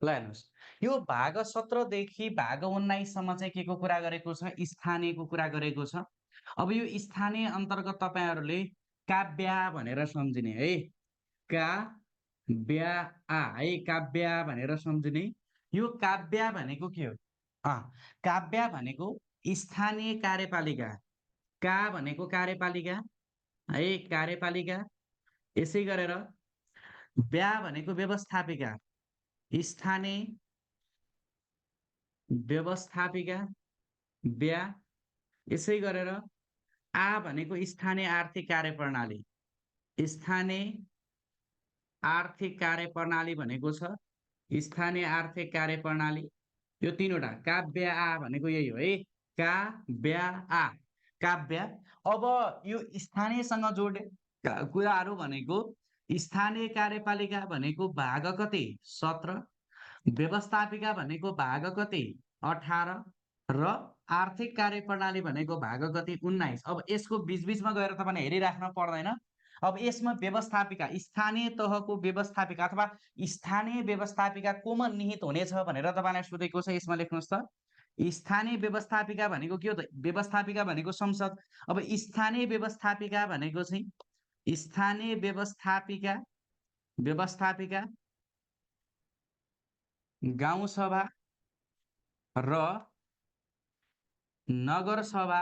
ल हेर्नुहोस्, यो भाग 17 देखि भाग 19 सम्म चाहिँ के को कुरा गरेको छ? स्थानीयको कुरा गरेको छ। अब यो स्थानीय अन्तर्गत तपाईँहरूले काव्य भनेर सम्झिने है। काव्य है, काव्य भनेर सम्झिने। यो काव्य भनेको के हो? काव्य भनेको स्थानीय कार्यपालिका। का भनेको कार्यपालिका है, कार्यपालिका। यसै गरेर व्या भनेको व्यवस्थापिका, स्थानीय व्यवस्थापिका व्या। यसै गरेर आ भनेको स्थानीय आर्थिक कार्यप्रणाली, स्थानीय आर्थिक कार्यप्रणाली भनेको छ, स्थानीय आर्थिक कार्यप्रणाली। यो तीनवटा काव्य आ भनेको यही हो है, काव्य आ, काव्य। अब यो स्थानीयसँग जोडे कुराहरू भनेको स्थानीय कार्यपालिका भनेको भाग कति? 17, व्यवस्थापिका भनेको भाग कति? 18 र आर्थिक कार्यप्रणाली भनेको भाग कति? 19। अब यसको बीचमा गएर तपाईँले हेरिराख्न पर्दैन। अब यसमा व्यवस्थापिका, स्थानीय तहको व्यवस्थापिका अथवा स्थानीय व्यवस्थापिका कोमा निहित हुनेछ भनेर तपाईँलाई सोधेको छ। यसमा लेख्नुहोस् त, स्थानीय व्यवस्थापिका भनेको के हो त? व्यवस्थापिका भनेको संसद। अब स्थानीय व्यवस्थापिका भनेको चाहिँ स्थानीय व्यवस्थापिका, व्यवस्थापिका गाउँसभा र नगरसभा,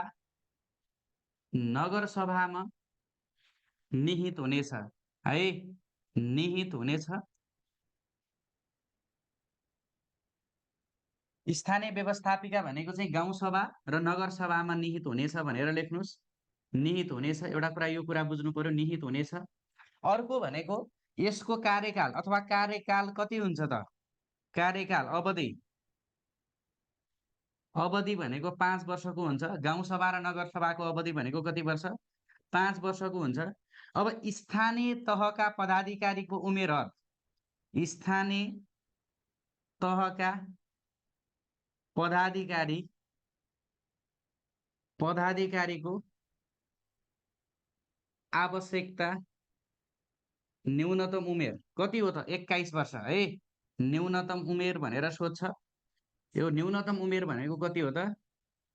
नगरसभामा निहित हुनेछ है, निहित हुनेछ। स्थानीय व्यवस्थापिका भनेको चाहिँ गाउँसभा र नगरसभामा निहित हुनेछ भनेर लेख्नुहोस्। निहित हुनेछ, एउटा कुरा यो कुरा बुझ्नु पर्यो, निहित हुनेछ। अर्को भनेको यसको कार्यकाल अथवा कार्यकाल कति हुन्छ त? कार्यकाल अवधि, अवधि भनेको 5 वर्षको हुन्छ। गाउँसभा र नगरसभाको अवधि भनेको कति वर्ष? 5 वर्षको हुन्छ। अब स्थानीय तहका पदाधिकारीको उमेर हद, स्थानीय तहका पदाधिकारी, पदाधिकारीको आवश्यकता न्यूनतम उमेर कति हो त? 21 वर्ष है, न्यूनतम उमेर भनेर सोध्छ। यो न्यूनतम उमेर भनेको कति हो त?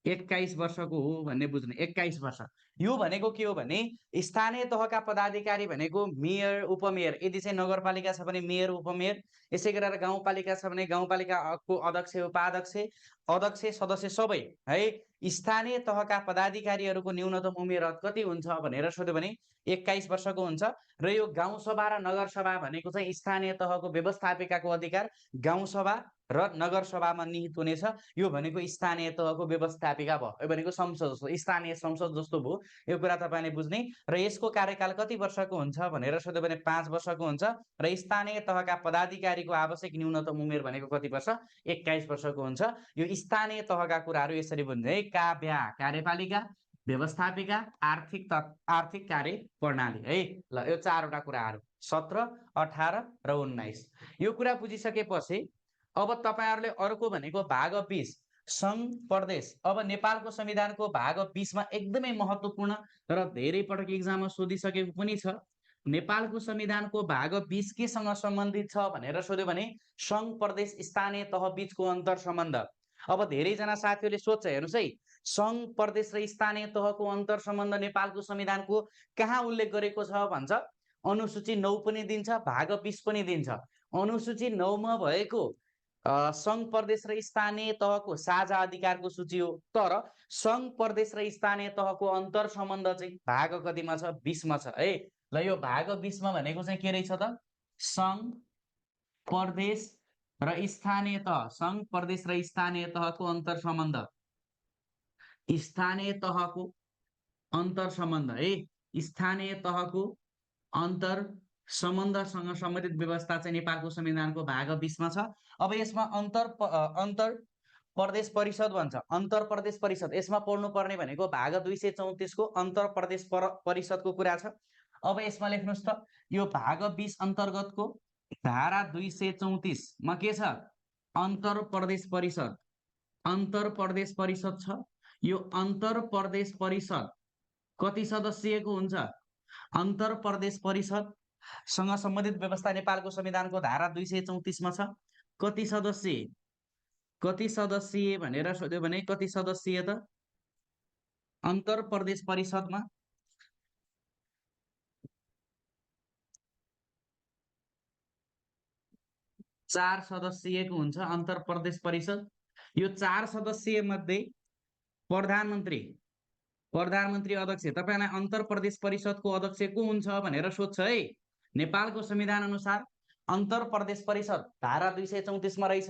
21 वर्षको हो भन्ने बुझ्ने। 21 वर्ष यो भनेको के हो भने स्थानीय तहका पदाधिकारी भनेको मेयर, उपमेयर। यदि चाहिँ नगरपालिका छ भने मेयर, उपमेयर। यसै गरेर गाउँपालिका छ भने गाउँपालिकाको अध्यक्ष, उपाध्यक्ष, अध्यक्ष, सदस्य सबै है। स्थानीय तहका पदाधिकारीहरूको न्यूनतम उमेर कति हुन्छ भनेर सोध्यो भने 21 वर्षको हुन्छ। र यो गाउँसभा र नगरसभा भनेको चाहिँ स्थानीय तहको व्यवस्थापिकाको अधिकार गाउँसभा र नगरसभामा निहित हुनेछ। यो भनेको स्थानीय तहको व्यवस्थापिका भयो, यो भनेको संसद जस्तो, स्थानीय संसद जस्तो भयो। यो कुरा तपाईँले बुझ्ने। र यसको कार्यकाल कति वर्षको हुन्छ भनेर सोध्यो भने 5 वर्षको हुन्छ। र स्थानीय तहका पदाधिकारीको आवश्यक न्यूनतम उमेर भनेको कति वर्ष? 21 वर्षको हुन्छ। यो स्थानीय तहका कुराहरू यसरी बुझ्ने है, काव्य कार्यपालिका, व्यवस्थापिका, आर्थिक कार्य प्रणाली है। ल यो चारवटा कुराहरू 17, 18 र 19। यो कुरा बुझिसकेपछि अब तपाईहरुले अर्को भनेको भाग 20 संघ प्रदेश। अब नेपालको संविधानको भाग 20 मा एकदमै महत्त्वपूर्ण र धेरै पटक एक्जाममा सोधिसकेको पनि छ। नेपालको संविधानको भाग 20 केसँग सम्बन्धित छ भनेर सोध्यो भने संघ प्रदेश स्थानीय तह बीचको अन्तर सम्बन्ध। अब धेरैजना साथीहरूले सोध्छ, हेर्नुस् है, संघ प्रदेश र स्थानीय तहको अन्तर सम्बन्ध नेपालको संविधानको कहाँ उल्लेख गरेको छ भन्छ? अनुसूची 9 पनि दिन्छ, भाग 20 पनि दिन्छ। अनुसूची 9 मा भएको संघ प्रदेश र स्थानीय तहको साझा अधिकारको सूची हो। तर संघ प्रदेश र स्थानीय तहको अन्तर सम्बन्ध चाहिँ भाग कतिमा छ? 20 मा छ है। ल यो भाग 20 मा भनेको चाहिँ के रहेछ त? संघ प्रदेश र स्थानीय तह, संघ प्रदेश र स्थानीय तहको अन्तर सम्बन्ध, स्थानीय तहको अन्तर सम्बन्ध है, स्थानीय तहको अन्तर सम्बन्धसँग सम्बन्धित व्यवस्था चाहिँ नेपालको संविधानको भाग 20 मा छ। अब यसमा अन्तर प्रदेश परिषद भन्छ, अन्तर प्रदेश परिषद। यसमा पढ्नु पर्ने भनेको भाग 234 को अन्तर प्रदेश परिषदको कुरा छ। अब यसमा लेख्नुस् त, यो भाग 20 अन्तर्गतको धारा 234 मा के छ? अन्तर प्रदेश परिषद, अन्तर प्रदेश परिषद छ। यो अन्तर प्रदेश परिषद कति सदस्यको हुन्छ? अन्तर प्रदेश परिषदसँग सम्बन्धित व्यवस्था नेपालको संविधानको धारा 234 मा छ। कति सदस्य, कति सदस्यीय भनेर सोध्यो भने कति सदस्यीय त अन्तर प्रदेश परिषदमा 4 सदस्यको हुन्छ अन्तर प्रदेश परिषद। यो 4 सदस्य मध्ये प्रधानमन्त्री, प्रधानमन्त्री अध्यक्ष। तपाईँलाई अन्तर प्रदेश परिषदको अध्यक्ष को हुन्छ भनेर सोध्छ है। नेपालको संविधान अनुसार अन्तर प्रदेश परिषद धारा 234 मा रहेछ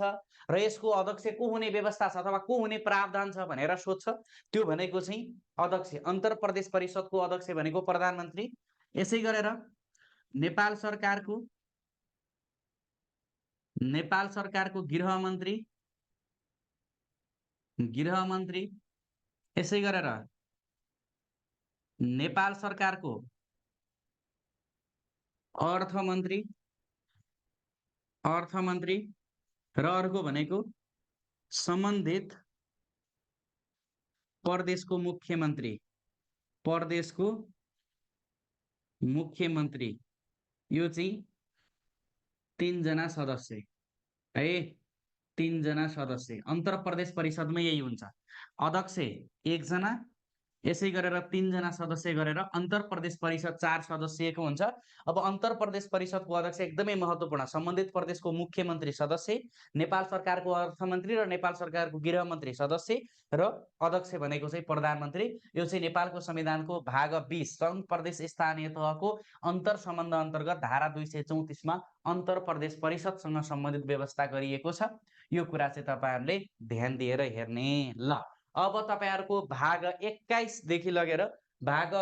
र यसको अध्यक्ष को हुने व्यवस्था छ अथवा को हुने प्रावधान छ भनेर सोध्छ। त्यो भनेको चाहिँ अध्यक्ष, अन्तर प्रदेश परिषदको अध्यक्ष भनेको प्रधानमन्त्री। यसै गरेर नेपाल सरकारको, नेपाल सरकारको गृहमन्त्री, गृहमन्त्री। यसै गरेर नेपाल सरकारको अर्थमन्त्री, अर्थमन्त्री र अर्को भनेको सम्बन्धित प्रदेशको मुख्यमन्त्री, प्रदेशको मुख्यमन्त्री। यो चाहिँ 3 जना सदस्य है, 3 जना सदस्य अन्तर प्रदेश परिषदमा यही हुन्छ। अध्यक्ष 1 जना, यसै गरेर 3 जना सदस्य गरेर अन्तर प्रदेश परिषद 4 सदस्यको हुन्छ। अब अन्तर प्रदेश परिषदको अध्यक्ष एकदमै महत्त्वपूर्ण, सम्बन्धित प्रदेशको मुख्यमन्त्री सदस्य, नेपाल सरकारको अर्थमन्त्री र नेपाल सरकारको गृहमन्त्री सदस्य र अध्यक्ष भनेको चाहिँ प्रधानमन्त्री। यो चाहिँ नेपालको संविधानको भाग 20 सङ्घ प्रदेश स्थानीय तहको अन्तर सम्बन्ध अन्तर्गत धारा 234 मा अन्तर प्रदेश परिषदसँग सम्बन्धित व्यवस्था गरिएको छ। यो कुरा चाहिँ तपाईँहरूले ध्यान दिएर हेर्ने। ल अब तपाईँहरूको भाग 21 देखि लगेर भाग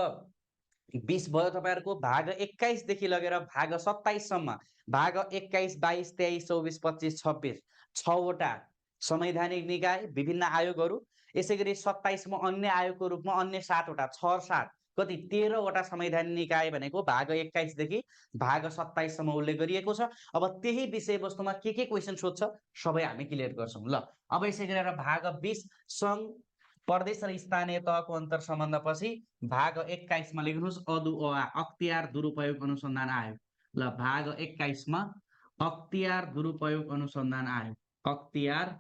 20 भयो। तपाईँहरूको भाग 21 देखि लगेर भाग 27 सम्म, भाग 21, 22, 23, 24, 25, 26 6वटा संवैधानिक निकाय विभिन्न आयोगहरू। यसै गरी 27 मा अन्य आयोगको रूपमा अन्य 7वटा, 6 7 कति 13वटा संवैधानिक निकाय भनेको भाग 21 देखि भाग 27 सम्म उल्लेख गरिएको छ। अब त्यही विषयवस्तुमा के क्वेशन सोध्छ सबै हामी क्लियर गर्छौं। ल अब यसै गरेर भाग 20 सङ्घ प्रदेश र स्थानीय तहको अन्तर सम्बन्धपछि भाग 21 मा लेख्नुहोस् अदुआ अख्तियार दुरुपयोग अनुसन्धान आयोग। ल भाग 21 मा अख्तियार दुरुपयोग अनुसन्धान आयोग, अख्तियार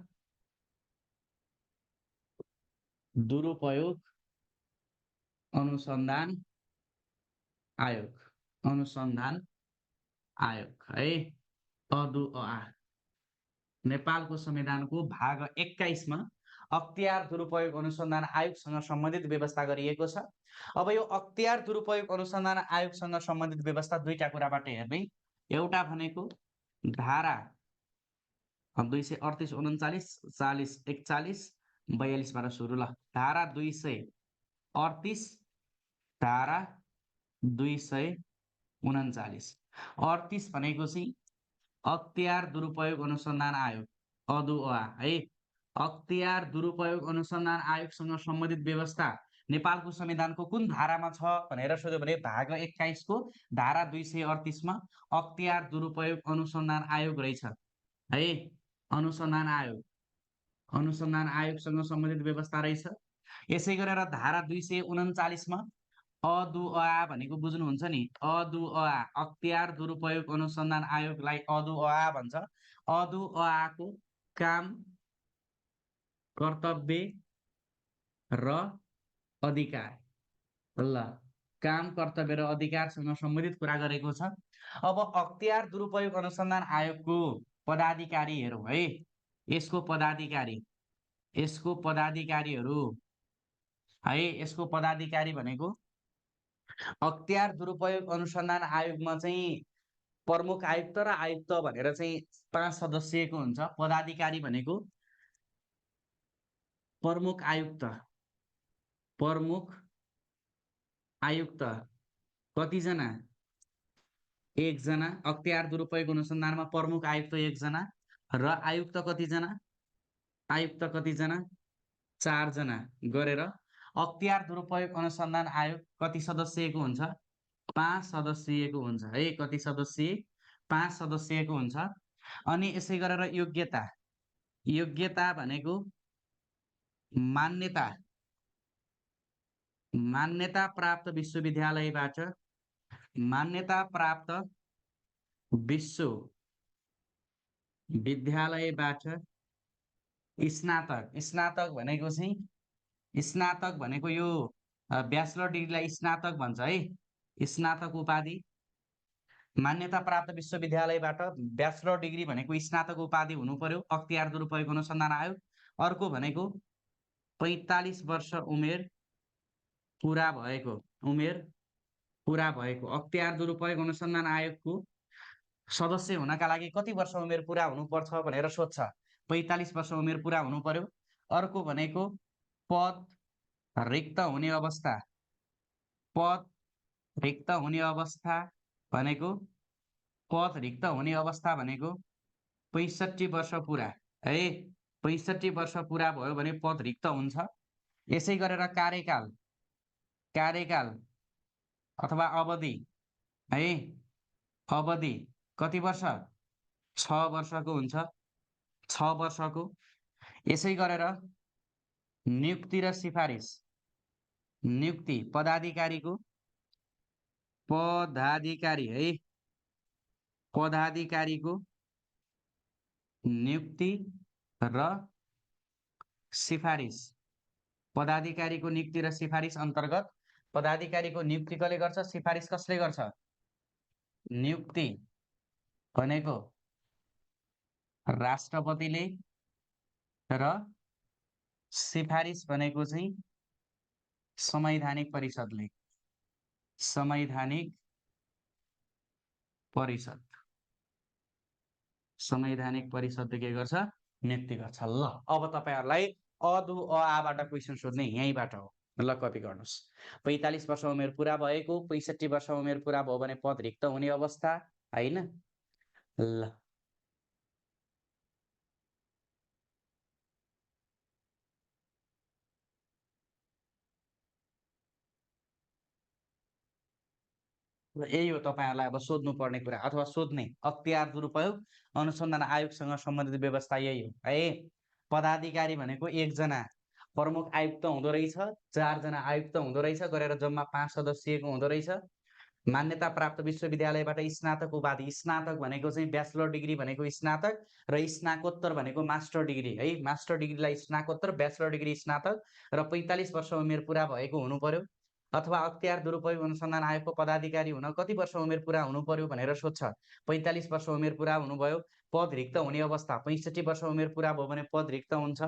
दुरुपयोग अनुसन्धान आयोग, अनुसन्धान आयोग है, अदुआ। नेपालको संविधानको भाग 21 मा अख्तियार दुरुपयोग अनुसन्धान आयोगसँग सम्बन्धित व्यवस्था गरिएको छ। अब यो अख्तियार दुरुपयोग अनुसन्धान आयोगसँग सम्बन्धित व्यवस्था दुईटा कुराबाट हेर्ने। एउटा भनेको धारा 238, 39, 40, 41, 42 बाट सुरु। ल धारा 238, धारा 239, 38 भनेको चाहिँ अख्तियार दुरुपयोग अनुसन्धान आयोग, अदुआ है। अख्तियार दुरुपयोग अनुसन्धान आयोगसँग सम्बन्धित व्यवस्था नेपालको संविधानको कुन धारामा छ भनेर सोध्यो भने भाग 21 को धारा 238 मा अख्तियार दुरुपयोग अनुसन्धान आयोग रहेछ है। अनुसन्धान आयोग, अनुसन्धान आयोगसँग सम्बन्धित व्यवस्था रहेछ। यसै गरेर धारा 239 मा अदुआ भनेको बुझ्नुहुन्छ नि, अदुआ अख्तियार दुरुपयोग अनुसन्धान आयोगलाई अदुआ भन्छ। अदुआको काम, कर्तव्य र अधिकार। ल काम, कर्तव्य र अधिकारसँग सम्बन्धित कुरा गरेको छ। अब अख्तियार दुरुपयोग अनुसन्धान आयोगको पदाधिकारीहरू है, यसको पदाधिकारी, यसको पदाधिकारीहरू है, यसको पदाधिकारी भनेको अख्तियार दुरुपयोग अनुसन्धान आयोगमा चाहिँ प्रमुख आयुक्त र आयुक्त भनेर चाहिँ 5 सदस्यको हुन्छ। पदाधिकारी भनेको प्रमुख आयुक्त, प्रमुख आयुक्त कतिजना? 1 जना। अख्तियार दुरुपयोग अनुसन्धानमा प्रमुख आयुक्त 1 जना र आयुक्त कतिजना? आयुक्त कतिजना? 4 जना गरेर अख्तियार दुरुपयोग अनुसन्धान आयोग कति सदस्यको हुन्छ? 5 सदस्यको हुन्छ है। कति सदस्य? 5 सदस्यको हुन्छ। अनि यसै गरेर योग्यता, योग्यता भनेको मान्यता, मान्यता प्राप्त विश्वविद्यालयबाट, मान्यता प्राप्त विद्यालयबाट स्नातक, स्नातक भनेको चाहिँ स्नातक भनेको यो ब्याचलर डिग्रीलाई स्नातक भन्छ है। स्नातक उपाधि मान्यता प्राप्त विश्वविद्यालयबाट ब्याचलर डिग्री भनेको स्नातक उपाधि हुनु पर्यो, अख्तियार दुरुपयोग अनुसन्धान आयोग। अर्को भनेको 45 वर्ष उमेर पुरा भएको, उमेर पुरा भएको अख्तियार दुरुपयोग अनुसन्धान आयोगको सदस्य हुनका लागि कति वर्ष उमेर पुरा हुनुपर्छ भनेर सोध्छ। 45 वर्ष उमेर पुरा हुनु पर्यो। अर्को भनेको पद रिक्त हुने अवस्था, पद रिक्त हुने अवस्था भनेको पद रिक्त हुने अवस्था भनेको 65 वर्ष पुरा है। 65 वर्ष पुरा भयो भने पद रिक्त हुन्छ। यसै गरेर कार्यकाल, कार्यकाल अथवा अवधि है, अवधि कति वर्ष, 6 वर्षको हुन्छ, 6 वर्षको। यसै गरेर नियुक्ति र सिफारिस, नियुक्ति पदाधिकारीको, पदाधिकारी है, पदाधिकारीको नियुक्ति र सिफारिस, पदाधिकारीको नियुक्ति र सिफारिस अन्तर्गत पदाधिकारीको नियुक्ति कसले गर्छ, सिफारिस कसले गर्छ? नियुक्ति भनेको राष्ट्रपतिले र सिफारिस भनेको चाहिँ संवैधानिक परिषदले, संवैधानिक परिषद, संवैधानिक परिषदले के गर्छ, नियुक्ति गर्छ। ल अब तपाईहरुलाई अदु अ आबाट क्वेशन सोध्ने यहीबाट हो। ल कपी गर्नुस्। 45 वर्ष उमेर पुरा भएको, 65 वर्ष उमेर पुरा भयो भने पद रिक्त हुने अवस्था हैन। ल यही हो तपाईहरुलाई अब सोध्नु पर्ने कुरा अथवा सोध्ने अख्तियार दुरुपयोग अनुसन्धान आयोगसँग सम्बन्धित व्यवस्था यही हो है। पदाधिकारी भनेको एकजना प्रमुख आयुक्त हुँदो रहेछ, 4 जना आयुक्त हुँदो रहेछ, गरेर जम्मा 5 सदस्यको हुँदो रहेछ। मान्यता प्राप्त विश्वविद्यालयबाट स्नातक उपाधि, स्नातक भनेको चाहिँ ब्याचलर डिग्री भनेको स्नातक र स्नाकोत्तर भनेको मास्टर डिग्री है। मास्टर डिग्रीलाई स्नाकोत्तर, ब्याचलर डिग्री स्नातक र 45 वर्ष उमेर पुरा भएको हुनु पर्यो। अथवा अख्तियार दुरुपयोग अनुसन्धान आयोगको पदाधिकारी हुन कति वर्ष उमेर पुरा हुनु पर्यो भनेर सोध्छ। 45 वर्ष उमेर पुरा हुनुभयो, पद रिक्त हुने अवस्था 65 वर्ष उमेर पुरा भयो भने पद रिक्त हुन्छ।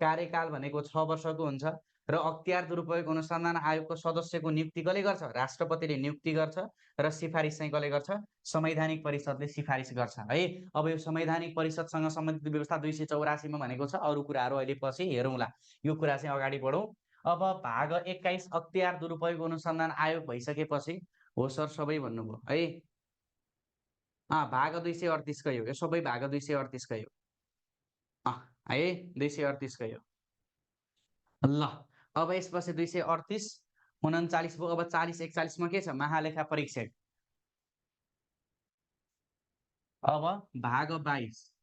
कार्यकाल भनेको 6 वर्षको हुन्छ र अख्तियार दुरुपयोग अनुसन्धान आयोगको सदस्यको नियुक्ति कसले गर्छ, राष्ट्रपतिले नियुक्ति गर्छ र सिफारिस चाहिँ कसले गर्छ, संवैधानिक परिषदले सिफारिस गर्छ है। अब यो संवैधानिक परिषदसँग सम्बन्धित व्यवस्था 284 मा भनेको छ। अरु कुराहरु अहिले पछि हेरौँला, यो कुरा चाहिँ अगाडि बढौँ। अब भाग 21 अख्तियार दुरुपयोग अनुसन्धान आयोग भइसकेपछि हो सर सबै भन्नुभयो है। भाग 238 कै हो, यो सबै भाग 238 कै हो है, 238 कै हो। ल अब यसपछि 238 39 भयो। अब 40 41 मा के छ, महालेखा परीक्षक। अब भाग 22,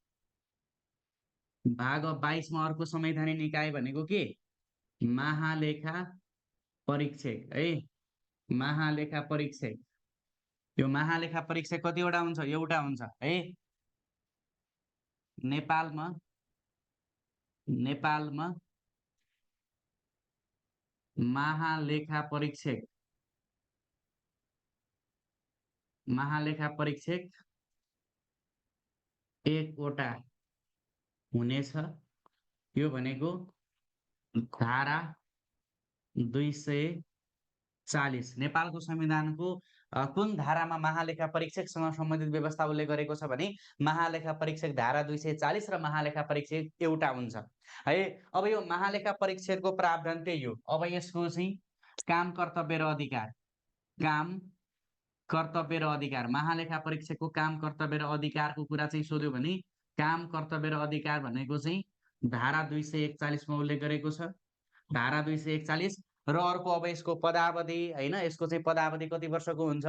भाग 22 मा अर्को संवैधानिक निकाय भनेको के, महालेखा परीक्षक है। महालेखा परीक्षक, यो महालेखा परीक्षक कतिवटा हुन्छ, एउटा हुन्छ है। नेपालमा, नेपालमा महालेखा परीक्षक, महालेखा परीक्षक एकवटा हुनेछ। यो भनेको धारा 240 नेपालको संविधानको कुन धारामा महालेखा परीक्षकसँग सम्बन्धित व्यवस्था उल्लेख गरेको छ भने महालेखा परीक्षक धारा 240 र महालेखा परीक्षक एउटा हुन्छ है। अब यो महालेखा परीक्षकको प्रावधान त्यही हो। अब यसको चाहिँ काम कर्तव्य र अधिकार, काम कर्तव्य र अधिकार, महालेखा परीक्षकको काम कर्तव्य र अधिकारको कुरा चाहिँ सोध्यो भने काम कर्तव्य र अधिकार भनेको चाहिँ धारा 241 मा उल्लेख गरेको छ, धारा 241। र अर्को अब यसको पदावधि हैन, यसको चाहिँ पदावधि कति वर्षको हुन्छ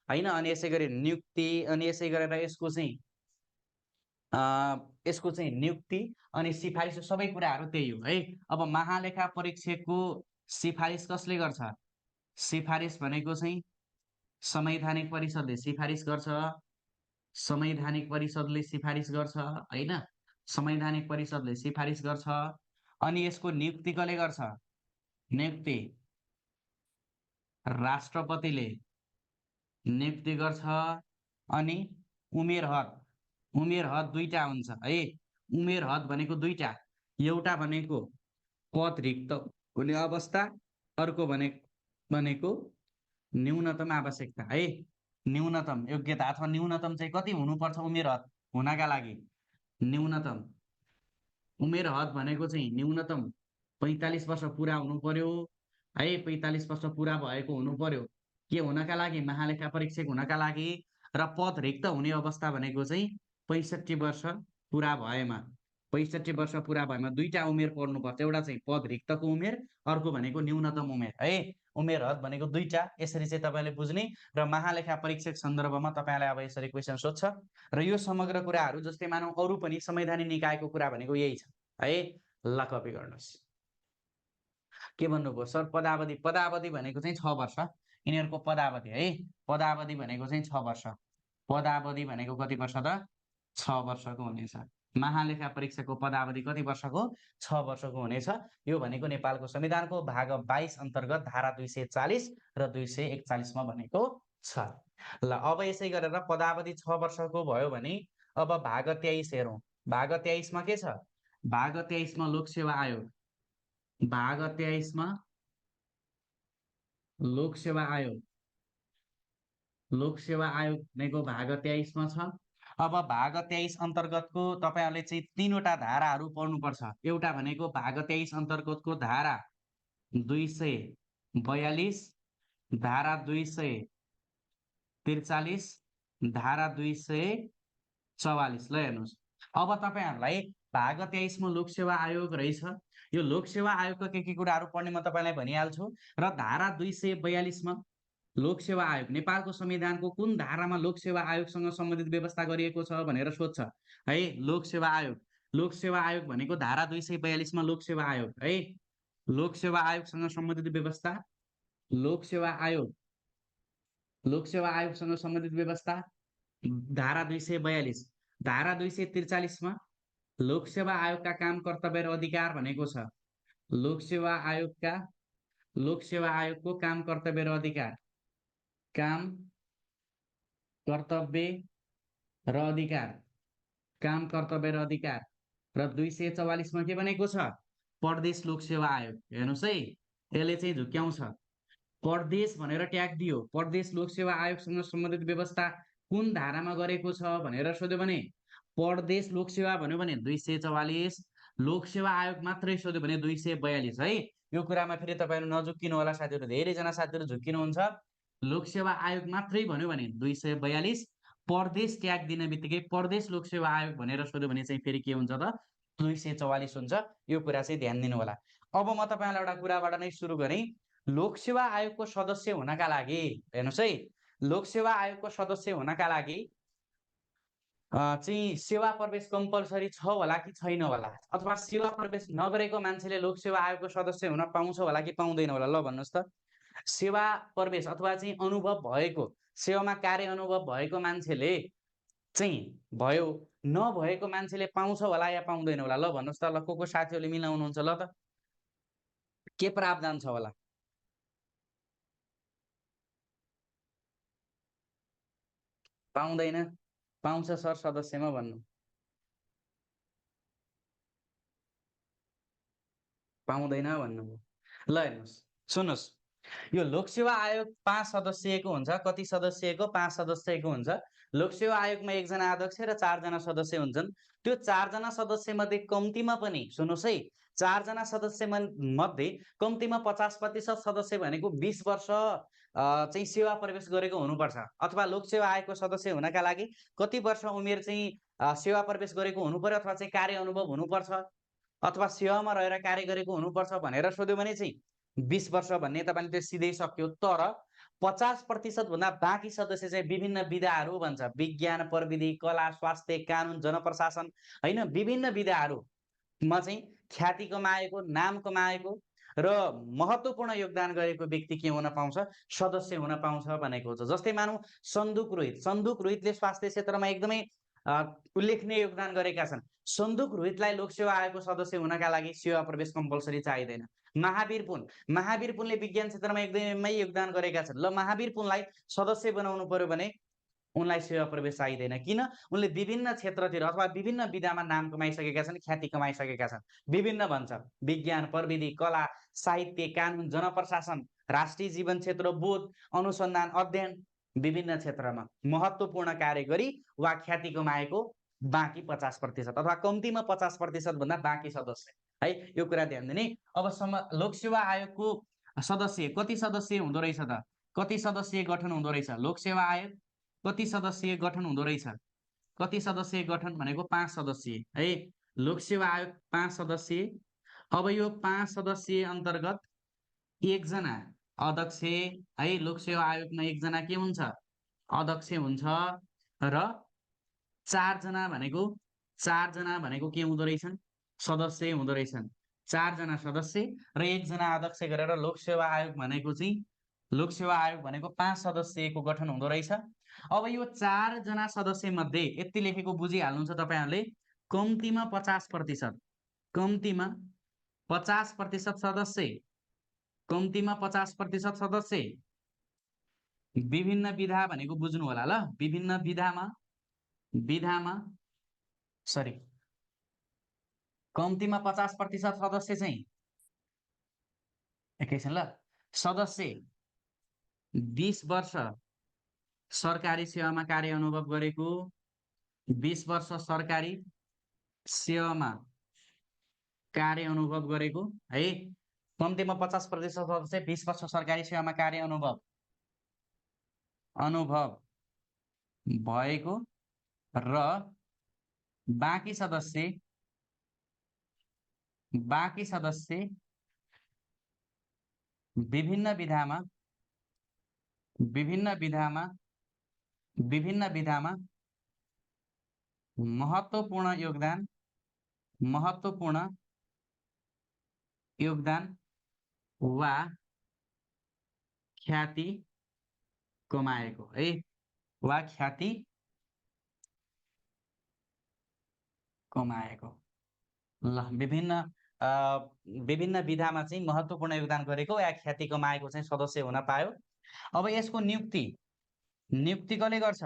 हैन, अनि यसै गरी नियुक्ति, अनि यसै गरेर यसको चाहिँ नियुक्ति अनि सिफारिस सबै कुराहरू त्यही हो है। अब महालेखा परीक्षकको सिफारिस कसले गर्छ, सिफारिस भनेको चाहिँ संवैधानिक परिषदले सिफारिस गर्छ। संवैधानिक परिषदले सिफारिस गर्छ हैन, संवैधानिक परिषदले सिफारिस गर्छ। अनि यसको नियुक्ति कसले गर्छ? नियुक्ति राष्ट्रपतिले नियुक्ति गर्छ। अनि उमेर हद, उमेर हद दुईटा हुन्छ है। उमेर हद भनेको दुईटा, एउटा भनेको पद रिक्त हुने अवस्था, अर्को भनेको न्यूनतम आवश्यकता है। न्यूनतम योग्यता अथवा न्यूनतम चाहिँ कति हुनुपर्छ उमेर हद हुनका लागि? न्यूनतम उमेर हद भनेको चाहिँ न्यूनतम 45 वर्ष पुरा हुनु पर्यो है। 45 वर्ष पुरा भएको हुनु पर्यो के हुनका लागि? महालेखा परीक्षक हुनका लागि। र पद रिक्त हुने अवस्था भनेको चाहिँ 65 वर्ष पुरा भएमा, 65 वर्ष पुरा भएमा दुईटा उमेर पर्नुपर्छ, एउटा चाहिँ पद रिक्तको उमेर, अर्को भनेको न्यूनतम उमेर है। उमेर हद भनेको दुईटा, यसरी चाहिँ तपाईँले बुझ्ने। र महालेखा परीक्षक सन्दर्भमा तपाईँलाई अब यसरी क्वेसन सोध्छ। र यो समग्र कुराहरू जस्तै मानौ अरू पनि संवैधानिक निकायको कुरा भनेको यही छ है। ल कपी गर्नुहोस्। के भन्नुभयो सर? पदावधि, पदावधि भनेको चाहिँ 6 वर्ष यिनीहरूको पदावधि है। पदावधि भनेको चाहिँ 6 वर्ष। पदावधि भनेको कति वर्ष त? 6 वर्षको हुनेछ। महालेखा परीक्षकको पदावधि कति वर्षको? 6 वर्षको हुनेछ। यो भनेको नेपालको संविधानको भाग 22 अन्तर्गत धारा 240 र 241 मा भनेको छ। ल अब यसै गरेर पदावधि 6 वर्षको भयो भने अब भाग 23 हेरौँ। भाग 23 मा के छ? भाग 23 मा लोकसेवा आयोग, भाग 23 मा लोकसेवा आयोग, लोकसेवा आयोग भनेको भाग 23 मा छ। अब भाग 23 अन्तर्गतको तपाईहरुले चाहिँ तीनवटा धाराहरू पढ्नुपर्छ। एउटा भनेको भाग 23 अन्तर्गतको धारा 242, धारा 243, धारा 244। ल हेर्नुहोस्, अब तपाईहरुलाई भाग 23 मा लोकसेवा आयोग रहेछ। यो लोकसेवा आयोगका के कुराहरू पढ्ने म तपाईलाई भनिहाल्छु। र धारा 242 मा लोकसेवा आयोग नेपालको संविधानको कुन धारामा लोकसेवा आयोगसँग सम्बन्धित व्यवस्था गरिएको छ भनेर सोध्छ है। लोकसेवा आयोग, लोकसेवा आयोग भनेको धारा 242 मा लोकसेवा आयोग है। लोकसेवा आयोगसँग सम्बन्धित व्यवस्था, लोकसेवा आयोग, लोकसेवा आयोगसँग सम्बन्धित व्यवस्था धारा 242। धारा 243 मा लोकसेवा आयोगका काम कर्तव्य र अधिकार भनेको छ। लोकसेवा आयोगका, लोकसेवा आयोगको काम कर्तव्य र अधिकार, काम कर्तव्य र अधिकार, काम कर्तव्य र अधिकार। र 244 मा के भनेको छ? प्रदेश लोकसेवा आयोग। हेर्नुहोस् है, यसले चाहिँ झुक्क्याउँछ। प्रदेश भनेर ट्याग दियो, प्रदेश लोकसेवा आयोगसँग सम्बन्धित व्यवस्था कुन धारामा गरेको छ भनेर सोध्यो भने प्रदेश लोकसेवा भन्यो भने 244, लोकसेवा आयोग मात्रै सोध्यो भने 242 है। यो कुरामा फेरि तपाईहरु नझुक्किनु होला साथीहरु, धेरैजना साथीहरु झुक्किनुहुन्छ। लोकसेवा आयोग मात्रै भन्यो भने 242, प्रदेश ट्याग दिने बित्तिकै प्रदेश लोकसेवा आयोग भनेर सोध्यो भने चाहिँ फेरि के हुन्छ त? 244 हुन्छ। यो कुरा चाहिँ ध्यान दिनु होला। अब म तपाईहरुलाई एउटा कुराबाट नै सुरु गरेँ। लोकसेवा आयोगको सदस्य हुनका लागि हेर्नुस् है, लोकसेवा आयोगको सदस्य हुनका लागि चाहिँ सेवा प्रवेश कम्पल्सरी छ होला कि छैन होला, अथवा सेवा प्रवेश नगरेको मान्छेले लोकसेवा आयोगको सदस्य हुन पाउँछ होला कि पाउँदैन होला? ल भन्नुहोस् त। सेवा प्रवेश अथवा चाहिँ अनुभव भएको, सेवामा कार्य अनुभव भएको मान्छेले चाहिँ भयो, नभएको मान्छेले पाउँछ होला या पाउँदैन होला? ल भन्नुहोस् त। ल को साथीहरूले मिलाउनुहुन्छ ल त? के प्रावधान छ होला? पाउँदैन? पाउँछ सर सदस्यमा भन्नु। पाउँदैन भन्नुभयो। ल हेर्नुहोस्, सुन्नुहोस्, यो लोकसेवा आयोग 5 सदस्यको हुन्छ। कति सदस्यको? 5 सदस्यको हुन्छ। लोकसेवा आयोगमा 1 जना अध्यक्ष र 4 जना सदस्य हुन्छन्। त्यो 4 जना सदस्य मध्ये कम्तीमा पनि सुन्नुहोस् है, 4 जना सदस्य मध्ये कम्तीमा 50% सदस्य भनेको 20 वर्ष चाहिँ सेवा प्रवेश गरेको हुनुपर्छ। अथवा लोकसेवा आयोगको सदस्य हुनका लागि कति वर्ष उमेर चाहिँ सेवा प्रवेश गरेको हुनुपर्यो, अथवा चाहिँ कार्य अनुभव हुनुपर्छ, अथवा सेवामा रहेर कार्य गरेको हुनुपर्छ भनेर सोध्यो भने चाहिँ 20 वर्ष भन्ने तपाईले त्यो सिधै सक्यो। तर 50% भन्दा बाँकी सदस्य चाहिँ विभिन्न विधाहरू भन्छ, विज्ञान, प्रविधि, कला, स्वास्थ्य, कानुन, जनप्रशासन हैन, विभिन्न विधाहरूमा चाहिँ ख्याति कमाएको, नाम कमाएको र महत्त्वपूर्ण योगदान गरेको व्यक्ति के हुन पाउँछ, सदस्य हुन पाउँछ भनेको छ। जस्तै मानौँ सन्दुक रोहितले स्वास्थ्य क्षेत्रमा एकदमै उल्लेखनीय योगदान गरेका छन्। सन्दुक रोहितलाई लोकसेवा आयोगको सदस्य हुनका लागि सेवा प्रवेश कम्पलसरी चाहिँदैन। महावीर पुनले विज्ञान क्षेत्रमा एकदमै योगदान गरेका छन्। ल, महावीर पुनलाई सदस्य बनाउनु पर्यो भने उनलाई सेवा प्रवेश चाहिँदैन। किन? उनले विभिन्न क्षेत्रतिर अथवा विभिन्न विधामा नाम कमाइसकेका छन्, ख्याति कमाइसकेका छन्। विभिन्न भन्छ, विज्ञान, प्रविधि, कला, साहित्य, कानुन, जनप्रशासन, राष्ट्रिय जीवन क्षेत्र, बोध, अनुसन्धान, अध्ययन, विभिन्न क्षेत्रमा महत्त्वपूर्ण कार्य गरी वा ख्याति कमाएको बाँकी 50% अथवा कम्तीमा 50% भन्दा बाँकी सदस्य है। यो कुरा ध्यान दिने। अबसम्म लोकसेवा आयोगको सदस्य कति सदस्य हुँदो रहेछ त? कति सदस्यीय गठन हुँदो रहेछ लोकसेवा आयोग? कति सदस्यीय गठन हुँदो रहेछ? कति सदस्यीय गठन भनेको 5 सदस्यीय है। लोकसेवा आयोग 5 सदस्यीय। अब यो 5 सदस्यीय अन्तर्गत एकजना अध्यक्ष है। लोकसेवा आयोगमा एकजना के हुन्छ? अध्यक्ष हुन्छ र चारजना भनेको के हुँदो रहेछन्? सदस्य हुँदो रहेछन्। 4 जना सदस्य र 1 जना अध्यक्ष गरेर लोकसेवा आयोग भनेको 5 सदस्यको गठन हुँदो रहेछ। अब यो 4 जना सदस्य मध्ये यति लेखेको बुझिहाल्नुहुन्छ तपाईहरुले, कम्तीमा 50%, कम्तीमा 50% सदस्य, कम्तीमा 50% सदस्य विभिन्न विधा भनेको बुझ्नु होला ल। विभिन्न विधामा सरी, कम्तीमा 50% सदस्य चाहिँ एकैछिन ल। सदस्य 20 वर्ष सरकारी सेवामा कार्य अनुभव गरेको, 20 वर्ष सरकारी सेवामा कार्य अनुभव गरेको है। कम्तीमा 50% सदस्य 20 वर्ष सरकारी सेवामा कार्य अनुभव भएको र बाँकी सदस्य विभिन्न विधामा महत्त्वपूर्ण योगदान वा ख्याति कमाएको है। वा ख्याति कमाएको ल। विभिन्न विधामा चाहिँ महत्त्वपूर्ण योगदान गरेको या ख्याति कमाएको चाहिँ सदस्य हुन पायो। अब यसको नियुक्ति कसले गर्छ?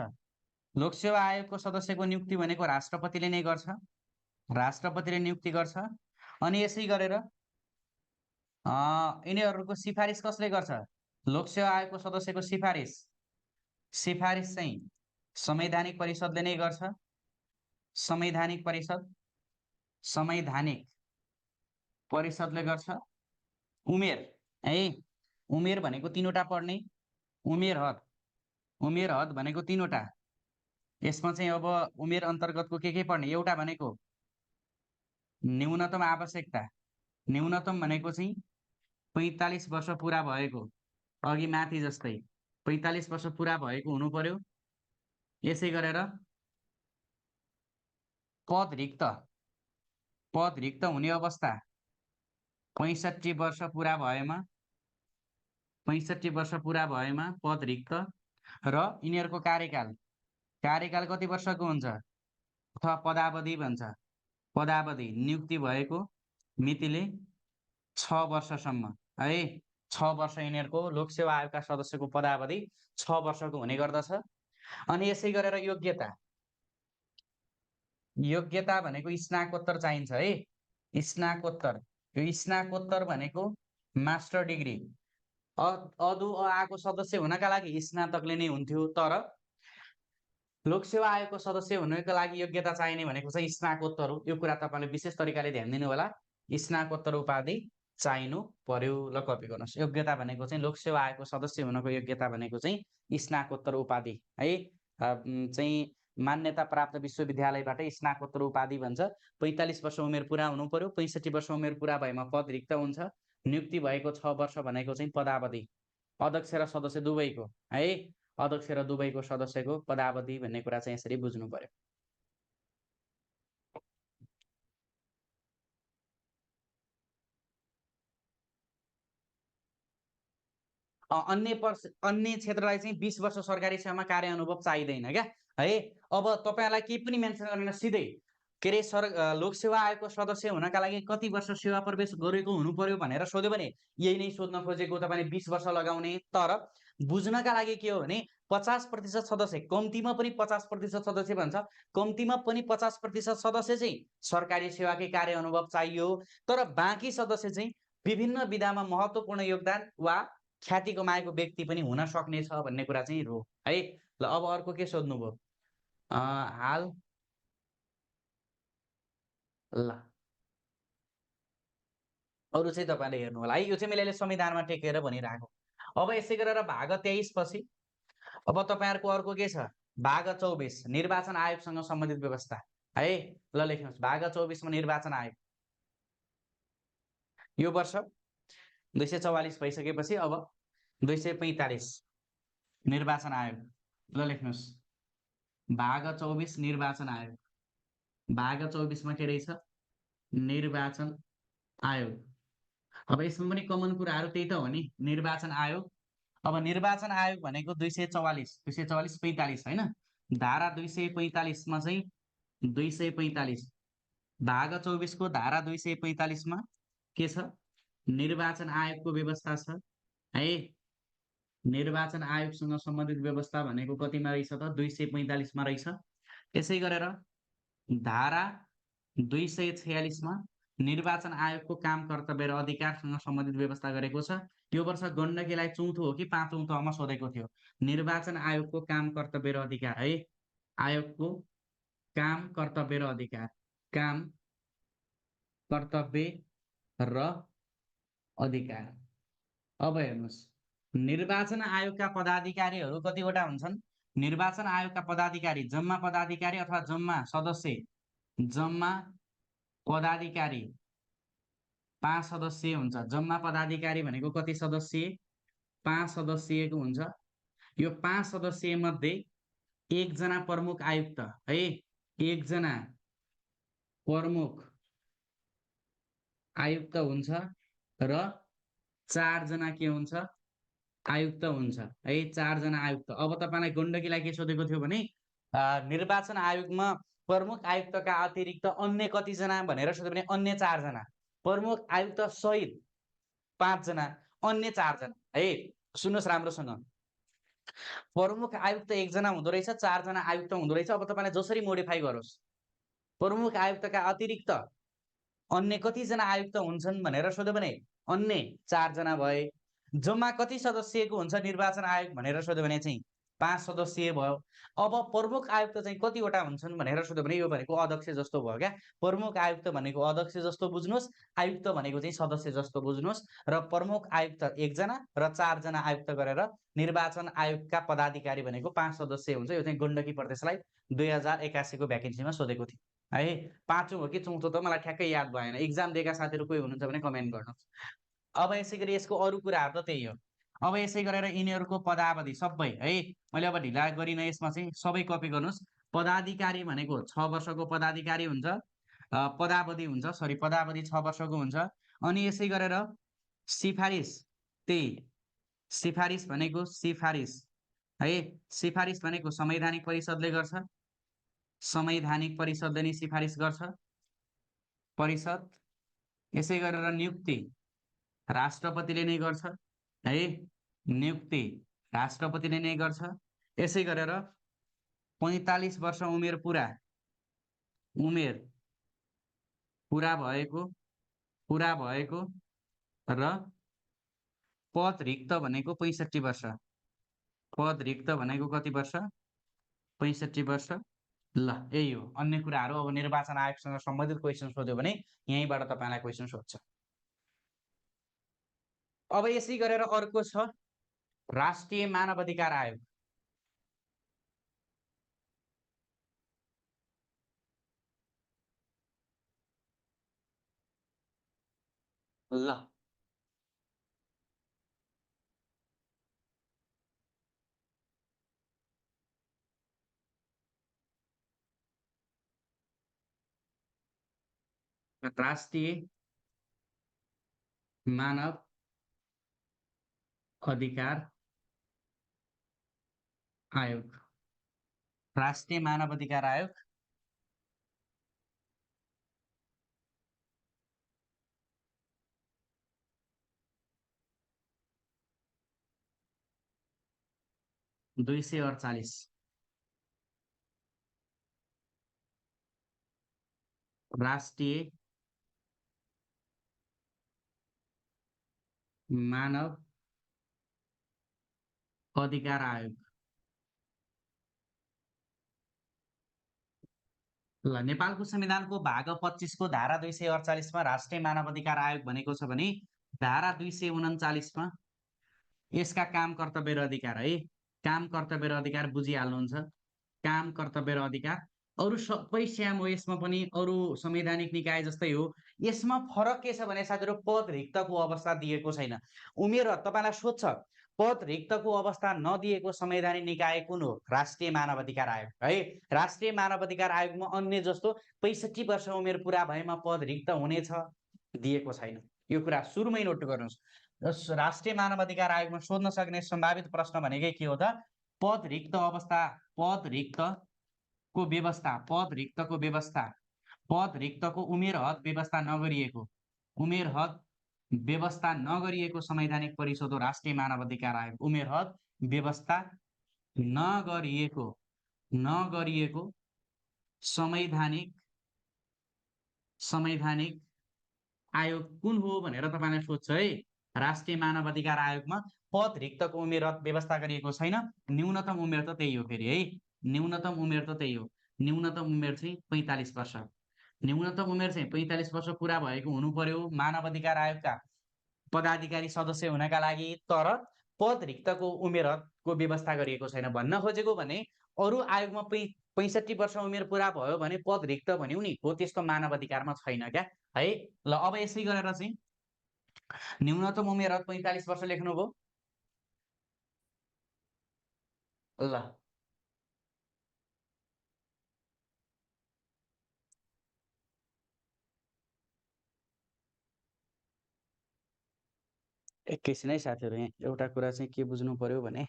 लोकसेवा आयोगको सदस्यको नियुक्ति भनेको राष्ट्रपतिले नै गर्छ। राष्ट्रपतिले नियुक्ति गर्छ। अनि यसै गरेर यिनीहरूको सिफारिस कसले गर्छ? लोकसेवा आयोगको सदस्यको सिफारिस चाहिँ संवैधानिक परिषदले नै गर्छ। संवैधानिक परिषदले गर्छ। उमेर है, उमेर भनेको 3वटा पढ्ने। उमेर हद भनेको 3वटा। यसमा चाहिँ अब उमेर अन्तर्गतको के पढ्ने? एउटा भनेको न्यूनतम आवश्यकता। न्यूनतम भनेको चाहिँ 45 वर्ष पुरा भएको, अघि माथि जस्तै 45 वर्ष पुरा भएको हुनु पर्यो। यसै गरेर पद रिक्त हुने अवस्था 65 वर्ष पुरा भएमा पद रिक्त। र यिनीहरूको कार्यकाल कति वर्षको हुन्छ? अथवा पदावधि भन्छ। पदावधि नियुक्ति भएको मितिले 6 वर्षसम्म है। 6 वर्ष यिनीहरूको लोकसेवा आयोगका सदस्यको पदावधि 6 वर्षको हुने गर्दछ। अनि यसै गरेर योग्यता भनेको स्नाकोत्तर चाहिन्छ है। स्नाकोत्तर, यो स्नाकोत्तर भनेको मास्टर डिग्री। अदु आको सदस्य हुनका लागि स्नातकले नै हुन्थ्यो, तर लोकसेवा आयोगको सदस्य हुनको लागि योग्यता चाहिने भनेको चाहिँ स्नाकोत्तर हो। यो कुरा तपाईले विशेष तरिकाले ध्यान दिनु होला। स्नाकोत्तर उपाधि चाहिनु पर्यो। ल, कपी गर्नुहोस्। योग्यता भनेको चाहिँ लोकसेवा आयोगको सदस्य हुनको योग्यता भनेको चाहिँ स्नाकोत्तर उपाधि है। चाहिँ मान्यता प्राप्त विश्वविद्यालयबाट स्नाकोत्तर उपाधि भन्छ। 45 वर्ष उमेर पुरा हुनु पर्यो। 65 वर्ष उमेर पुरा भएमा पद रिक्त हुन्छ। नियुक्ति भएको 6 वर्ष भनेको चाहिँ पदावधि। अध्यक्ष र सदस्य दुवैको है। अध्यक्ष र दुवैको सदस्यको पदावधि भन्ने कुरा चाहिँ यसरी बुझ्नु पर्यो। अन्य क्षेत्रलाई चाहिँ 20 वर्ष सरकारी सेवामा कार्य अनुभव चाहिँदैन क्या है। अब तपाईँहरूलाई केही पनि मेन्सन गरेन, सिधै के अरे लोकसेवा आयोगको सदस्य हुनका लागि कति वर्ष सेवा प्रवेश गरेको हुनु पर्यो भनेर सोध्यो भने यही नै सोध्न खोजेको, तपाईँले 20 वर्ष लगाउने। तर बुझ्नका लागि के हो भने 50% सदस्य, कम्तीमा पनि 50% सदस्य भन्छ, कम्तीमा पनि 50% सदस्य चाहिँ सरकारी सेवाकै कार्य अनुभव चाहियो। तर बाँकी सदस्य चाहिँ विभिन्न विधामा महत्त्वपूर्ण योगदान वा ख्याति कमाएको व्यक्ति पनि हुन सक्नेछ भन्ने कुरा चाहिँ हो है। ल अब अर्को के सोध्नुभयो? हाल ल अरू चाहिँ तपाईँले हेर्नु होला है, यो चाहिँ मैले संविधानमा टेकेर भनिरहेको। अब यसै गरेर भाग 23 पछि अब तपाईँहरूको अर्को के छ? भाग 24 निर्वाचन आयोगसँग सम्बन्धित व्यवस्था है। ल लेख्नुहोस्, भाग 24 मा निर्वाचन आयोग। यो वर्ष 244 भइसकेपछि अब 245 निर्वाचन आयोग। ल लेख्नुहोस्, भाग 24 निर्वाचन आयोग। भाग 24 मा के रहेछ? निर्वाचन आयोग। अब यसमा पनि कमन कुराहरू त्यही त हो नि, निर्वाचन आयोग। अब निर्वाचन आयोग भनेको 244 244 45 होइन, धारा 245 मा चाहिँ 245 भाग 24 को धारा 245 मा के छ? निर्वाचन आयोगको व्यवस्था छ है। निर्वाचन आयोगसँग सम्बन्धित व्यवस्था भनेको कतिमा रहेछ त? 245 मा रहेछ। यसै गरेर धारा 246 मा निर्वाचन आयोगको काम कर्तव्य र अधिकारसँग सम्बन्धित व्यवस्था गरेको छ। यो वर्ष गण्डकीलाई चौथो हो कि पाँचौं तहमा सोधेको थियो। निर्वाचन आयोगको काम कर्तव्य र अधिकार है। आयोगको काम कर्तव्य र अधिकार, काम कर्तव्य र अधिकार। अब हेर्नुहोस्, निर्वाचन आयोगका पदाधिकारीहरू कतिवटा हुन्छन्? निर्वाचन आयोगका पदाधिकारी जम्मा पदाधिकारी अथवा जम्मा सदस्य, जम्मा पदाधिकारी 5 सदस्य हुन्छ। जम्मा पदाधिकारी भनेको कति सदस्य? 5 सदस्यको हुन्छ। यो 5 सदस्य मध्ये एकजना प्रमुख आयुक्त है, एकजना प्रमुख आयुक्त हुन्छ र 4 जना के हुन्छ? आयुक्त हुन्छ है। 4 जना आयुक्त। अब तपाईँलाई गण्डकीलाई के सोधेको थियो भने निर्वाचन आयोगमा प्रमुख आयुक्तका अतिरिक्त अन्य कतिजना भनेर सोध्यो भने अन्य 4 जना, प्रमुख आयुक्त सहित 5 जना, अन्य 4 जना है। सुन्नुहोस् राम्रोसँग, प्रमुख आयुक्त 1 जना हुँदो रहेछ, 4 जना आयुक्त हुँदो रहेछ। अब तपाईँले जसरी मोडिफाई गरोस्, प्रमुख आयुक्तका अतिरिक्त अन्य कतिजना आयुक्त हुन्छन् भनेर सोध्यो भने अन्य 4 जना भए। जम्मा कति सदस्यको हुन्छ निर्वाचन आयोग भनेर सोध्यो भने चाहिँ 5 सदस्यीय भयो। अब प्रमुख आयुक्त चाहिँ कतिवटा हुन्छन् भनेर सोध्यो भने यो भनेको अध्यक्ष जस्तो भयो क्या। प्रमुख आयुक्त भनेको अध्यक्ष जस्तो बुझ्नुहोस्, आयुक्त भनेको चाहिँ सदस्य जस्तो बुझ्नुहोस्। र प्रमुख आयुक्त 1 जना र 4 जना आयुक्त गरेर निर्वाचन आयोगका पदाधिकारी भनेको 5 सदस्य हुन्छ। यो चाहिँ गण्डकी प्रदेशलाई 2081 को भ्याकेन्सीमा सोधेको थियो है। पाँचौं हो कि चौथो त मलाई ठ्याक्कै याद भएन। एक्जाम दिएका साथीहरू कोही हुनुहुन्छ भने कमेन्ट गर्नुहोस्। अब यसै गरी यसको अरू कुराहरू त त्यही हो। अब यसै गरेर यिनीहरूको पदावधि सबै है, मैले अब ढिला गरिनँ, यसमा चाहिँ सबै कपी गर्नुहोस्। पदाधिकारी भनेको 6 वर्षको पदाधिकारी हुन्छ, पदावधि हुन्छ, सरी पदावधि 6 वर्षको हुन्छ। अनि यसै गरेर सिफारिस, त्यही सिफारिस भनेको सिफारिस है, सिफारिस भनेको संवैधानिक परिषदले गर्छ, संवैधानिक परिषदले नै सिफारिस गर्छ, परिषद। यसै गरेर नियुक्ति राष्ट्रपतिले नै गर्छ है, नियुक्ति राष्ट्रपतिले नै गर्छ। यसै गरेर 45 वर्ष उमेर पुरा भएको र पद रिक्त भनेको 65 वर्ष, पद रिक्त भनेको कति वर्ष? 65 वर्ष। ल यही हो। अन्य कुराहरू अब निर्वाचन आयोगसँग सम्बन्धित क्वेसन सोध्यो भने यहीँबाट तपाईँलाई क्वेसन सोध्छ। अब यसै गरेर अर्को छ राष्ट्रिय मानव अधिकार आयोग। ल राष्ट्रिय मानव अधिकार आयोग, राष्ट्रिय मानव अधिकार आयोग। 248 राष्ट्रिय मानव अधिकार आयोग। ल नेपालको संविधानको भाग 25 को धारा 248 मा राष्ट्रिय मानव अधिकार आयोग भनेको छ भने धारा 239 मा यसका काम कर्तव्य र अधिकार है, काम कर्तव्य र अधिकार बुझिहाल्नुहुन्छ। काम कर्तव्य र अधिकार अरू सबै स्याम हो, यसमा पनि अरू संवैधानिक निकाय जस्तै हो। यसमा फरक के छ भने साथीहरु, पद रिक्तको अवस्था दिएको छैन। उमेर तपाईलाई सोध्छ पद रिक्तको अवस्था नदिएको संवैधानिक निकाय कुन हो? राष्ट्रिय मानव अधिकार आयोग है। राष्ट्रिय मानव अधिकार आयोगमा अन्य जस्तो 65 वर्ष उमेर पुरा भएमा पद रिक्त हुनेछ, दिएको छैन। यो कुरा सुरुमै नोट गर्नुहोस्। राष्ट्रिय मानव अधिकार आयोगमा सोध्न सक्ने सम्भावित प्रश्न भनेकै के हो त? पद रिक्त अवस्था, पद रिक्तको व्यवस्था, पद रिक्तको व्यवस्था, पद रिक्तको उमेर हद व्यवस्था नगरिएको, उमेर हद व्यवस्था नगरिएको संवैधानिक परिषद हो राष्ट्रिय मानव अधिकार आयोग। उमेर हद व्यवस्था नगरिएको नगरिएको संवैधानिक संवैधानिक आयोग कुन हो भनेर तपाईलाई सोध्छ है। राष्ट्रिय मानव अधिकार आयोगमा पद रिक्तको उमेर हद व्यवस्था गरिएको छैन। न्यूनतम उमेर त त्यही हो फेरि है, न्यूनतम उमेर त त्यही हो। न्यूनतम उमेर चाहिँ 45 वर्ष। न्यूनतम उमेर चाहिँ 45 वर्ष पुरा भएको हुनु पर्यो मानव अधिकार आयोगका पदाधिकारी सदस्य हुनका लागि। तर पद रिक्तको उमेर हदको व्यवस्था गरिएको छैन। भन्न खोजेको भने अरू आयोगमा 65 वर्ष उमेर पुरा भयो भने पद रिक्त भन्यौ नि, हो त्यस्तो मानव अधिकारमा छैन क्या है। ल अब यसै गरेर चाहिँ न्यूनतम उमेर हद 45 वर्ष लेख्नुभयो। ल एकैछिन है साथीहरु, यहाँ एउटा कुरा चाहिँ के बुझ्नु पर्यो भने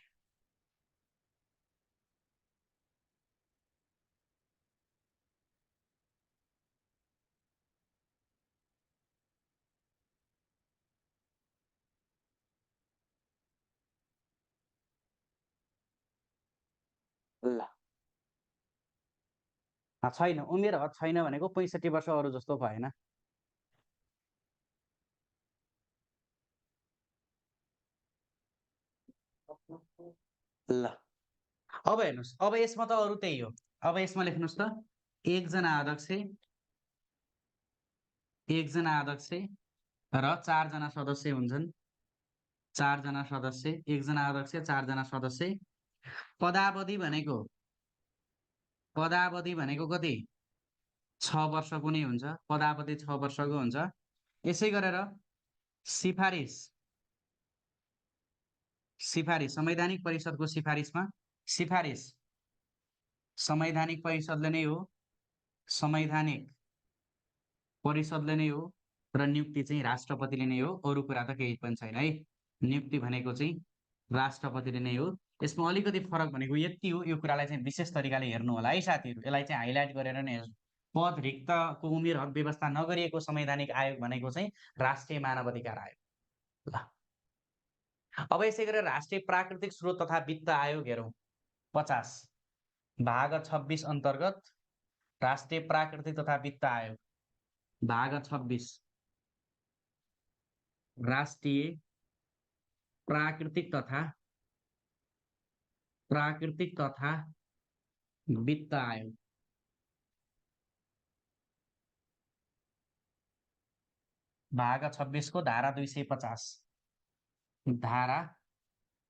ल छैन, उमेर हद छैन भनेको 65 वर्ष अरू जस्तो भएन। ल अब हेर्नुहोस्, अब यसमा त अरू त्यही हो। अब यसमा लेख्नुहोस् त एकजना अध्यक्ष र 4 जना सदस्य हुन्छन्। 4 जना सदस्य, एकजना अध्यक्ष 4 जना सदस्य। पदावधि भनेको कति? 6 वर्षको नै हुन्छ। पदावधि 6 वर्षको हुन्छ। यसै गरेर सिफारिस संवैधानिक परिषदको सिफारिस संवैधानिक परिषदले नै हो, संवैधानिक परिषदले नै हो र नियुक्ति चाहिँ राष्ट्रपतिले नै हो। अरू कुरा त केही पनि छैन है। नियुक्ति भनेको चाहिँ राष्ट्रपतिले नै हो। यसमा अलिकति फरक भनेको यति हो, यो कुरालाई चाहिँ विशेष तरिकाले हेर्नु होला है साथीहरु। यसलाई चाहिँ हाइलाइट गरेर नै हेर्नु। पद रिक्तको उमेर हद व्यवस्था नगरिएको संवैधानिक आयोग भनेको चाहिँ राष्ट्रिय मानव अधिकार आयोग। ल अब यसै गरेर राष्ट्रिय प्राकृतिक स्रोत तथा वित्त आयोग हेरौँ। 50 भाग 26 अन्तर्गत राष्ट्रिय प्राकृतिक तथा वित्त आयोग। भाग 26 राष्ट्रिय प्राकृतिक तथा वित्त आयोग। भाग 26 को धारा 250, धारा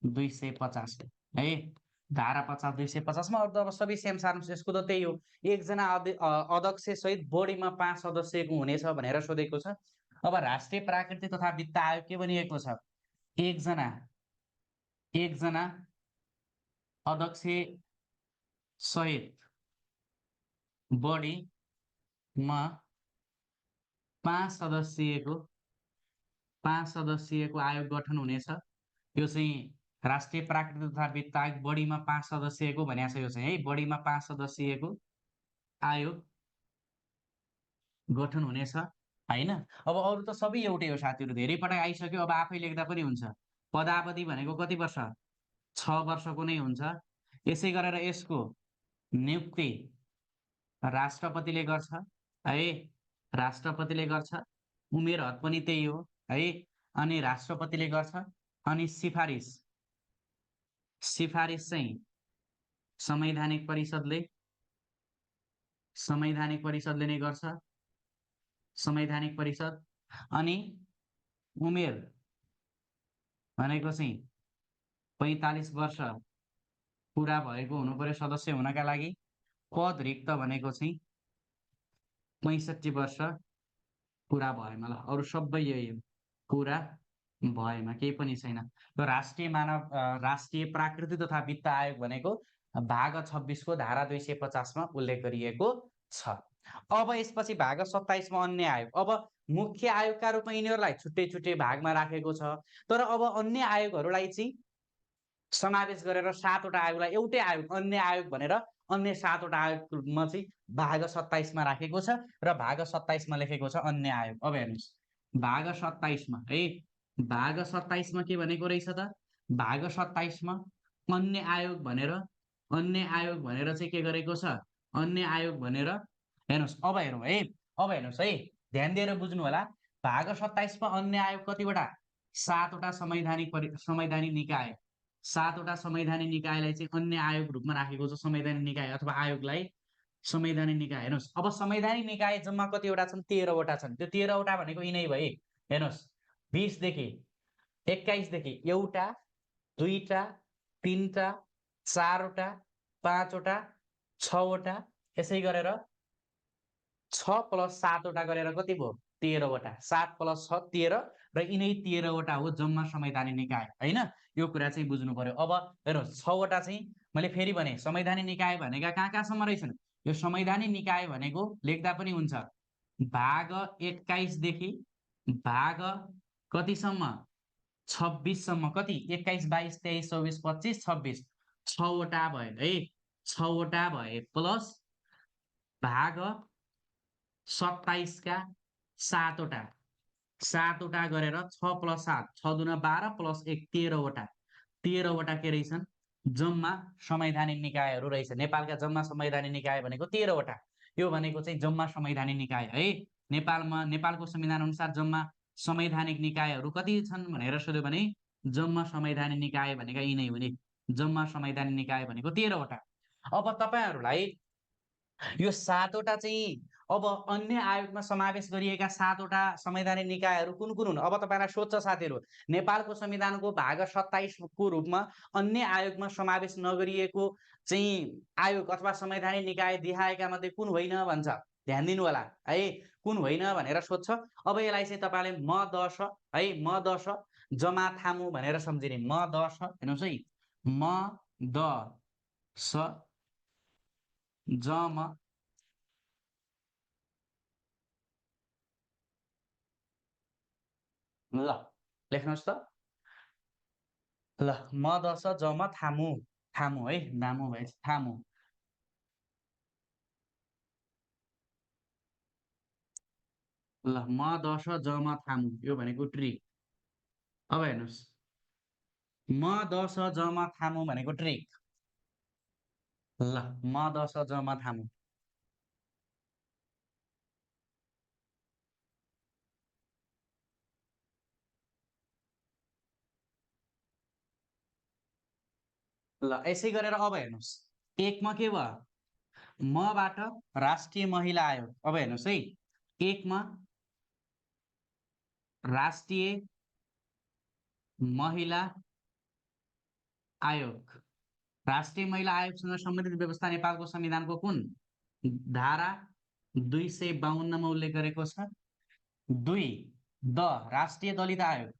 250 है। धारा 50 250 मा अब सबै सेम सार्म यसको त त्यही हो। एकजना अध्यक्ष सहित बढीमा 5 सदस्यको हुनेछ भनेर सोधेको छ। अब राष्ट्रिय प्राकृतिक तथा वित्त आयोग के भनिएको छ? एकजना अध्यक्ष सहित बढीमा 5 सदस्यको आयोग गठन हुनेछ। यो चाहिँ राष्ट्रिय प्राकृतिक तथा वित्त आयोग बढीमा 5 सदस्यको भनेको छ। यो चाहिँ है बढीमा 5 सदस्यको आयोग गठन हुनेछ होइन। अब अरू त सबै एउटै हो साथीहरू, धेरै पटक आइसक्यो, अब आफै लेख्दा पनि हुन्छ। पदावधि भनेको कति वर्ष? 6 वर्षको नै हुन्छ। यसै गरेर यसको नियुक्ति राष्ट्रपतिले गर्छ है, राष्ट्रपतिले गर्छ। उमेर हद पनि त्यही हो है, अनि राष्ट्रपतिले गर्छ। अनि सिफारिस, सिफारिस चाहिँ संवैधानिक परिषदले, संवैधानिक परिषदले नै गर्छ, संवैधानिक परिषद। अनि उमेर भनेको चाहिँ 45 वर्ष पुरा भएको हुनु पर्यो सदस्य हुनका लागि। पद रिक्त भनेको चाहिँ 65 वर्ष पुरा भएमा, ल अरू सबै यही हो, पुरा भएमा केही पनि छैन। र राष्ट्रिय प्राकृतिक तथा वित्त आयोग भनेको भाग 26 को धारा 250 मा उल्लेख गरिएको छ। अब यसपछि भाग 27 मा अन्य आयोग। अब मुख्य आयोगका रूपमा यिनीहरूलाई छुट्टै छुट्टै भागमा राखेको छ, तर अब अन्य आयोगहरूलाई चाहिँ समावेश गरेर 7 वटा आयोगलाई एउटै आयोग अन्य आयोग भनेर अन्य 7 वटा आयोगमा चाहिँ भाग 27 मा राखेको छ र भाग 27 मा लेखेको छ अन्य आयोग। अब हेर्नुहोस् भाग 27 मा है, भाग 27 मा के भनेको रहेछ त? भाग 27 मा अन्य आयोग भनेर, अन्य आयोग भनेर चाहिँ के गरेको छ? अन्य आयोग भनेर हेर्नुहोस्, अब हेरौँ है, अब हेर्नुहोस् है, ध्यान दिएर बुझ्नु होला। भाग 27 मा अन्य आयोग कतिवटा? 7 वटा संवैधानिक निकाय, 7 वटा संवैधानिक निकायलाई चाहिँ अन्य आयोग रूपमा राखेको छ। संवैधानिक निकाय अथवा आयोगलाई संवैधानिक निकाय। हेर्नुहोस् अब संवैधानिक निकाय जम्मा कतिवटा छन्? 13 वटा छन्। त्यो 13 वटा भनेको यिनै भए। हेर्नुहोस् 20 देखि 21 देखि एउटा, दुईटा, तीनटा, 4 वटा, 5 वटा, 6 वटा, यसै गरेर 6 + 7 वटा गरेर कति भयो? 13 वटा। 7 + 6 13 र यिनै 13 वटा हो जम्मा संवैधानिक निकाय होइन। यो कुरा चाहिँ बुझ्नु पर्यो। अब हेर्नुहोस् 6 वटा चाहिँ मैले फेरि भने संवैधानिक निकाय भनेका कहाँ कहाँसम्म रहेछन्? यो संवैधानिक निकाय भनेको लेख्दा पनि हुन्छ भाग 21 देखि भाग कतिसम्म? 26 सम्म। कति? 21 22 23 24 25 26, 6 वटा भयो है, 6 वटा भए प्लस भाग 27 का 7 वटा, 7 वटा गरेर 6 + 7 6 दुना 12 + 1 13 वटा, 13 वटा के रहेछन्? जम्मा संवैधानिक निकायहरू रहेछ। नेपालका जम्मा संवैधानिक निकाय भनेको 13 वटा। यो भनेको चाहिँ जम्मा संवैधानिक निकाय है। नेपालमा नेपालको संविधान अनुसार जम्मा संवैधानिक निकायहरू कति छन् भनेर सोध्यो भने जम्मा संवैधानिक निकाय भनेका यिनै हुने। जम्मा संवैधानिक निकाय भनेको 13 वटा। अब तपाईहरुलाई यो 7 वटा चाहिँ अब अन्य आयोगमा समावेश गरिएका 7 वटा संवैधानिक निकायहरू कुन कुन हुन्? अब तपाईहरुलाई सोध्छ साथीहरु, नेपालको संविधानको भाग 27 को रूपमा अन्य आयोगमा समावेश नगरिएको चाहिँ आयोग अथवा संवैधानिक निकाय देखाएका मध्ये कुन होइन भन्छ? ध्यान दिनु होला है, कुन होइन भनेर सोध्छ। अब यसलाई चाहिँ तपाईले म 10 है, म 10 जमा थामु भनेर सम्झिने। म 10 हेर्नुस् है, म 10 जम ल लेख्नुहोस् त, ल म 10 जम थामु, थामु है, नामु भएछ थामु। ल म 10 जम थामु, यो भनेको ट्रिक। अब हेर्नुहोस् म 10 जम थामु भनेको ट्रिक। ल म 10 जम थामु, ल यसै गरेर अब हेर्नुहोस् 1 मा के भयो? म बाट राष्ट्रिय महिला आयोग। अब हेर्नुहोस् है, 1 मा राष्ट्रिय महिला आयोग। राष्ट्रिय महिला आयोगसँग सम्बन्धित व्यवस्था नेपालको संविधानको कुन धारा 252 मा उल्लेख गरेको छ? 2 द राष्ट्रिय दलित आयोग,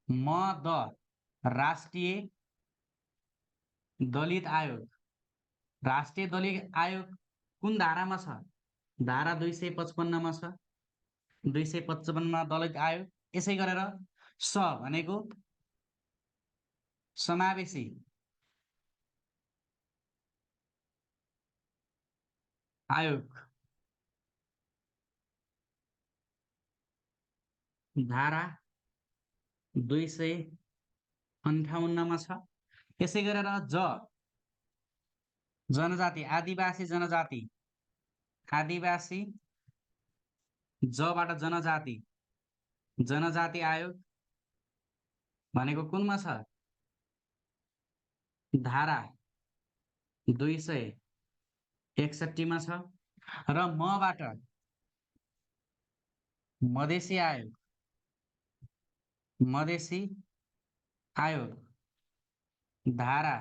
म द राष्ट्रिय दलित आयोग। राष्ट्रिय दलित आयोग कुन धारामा छ? धारा 255 मा छ। 255 मा दलित आयोग। यसै गरेर स भनेको समावेशी आयोग धारा 258 मा छ। यसै गरेर जनजाति आदिवासी जनजाति आदिवासी जबाट जनजाति जनजाति आयोग भनेको कुनमा छ? धारा 261 मा छ। र मबाट मधेसी आयोग मधेसी आयोग धारा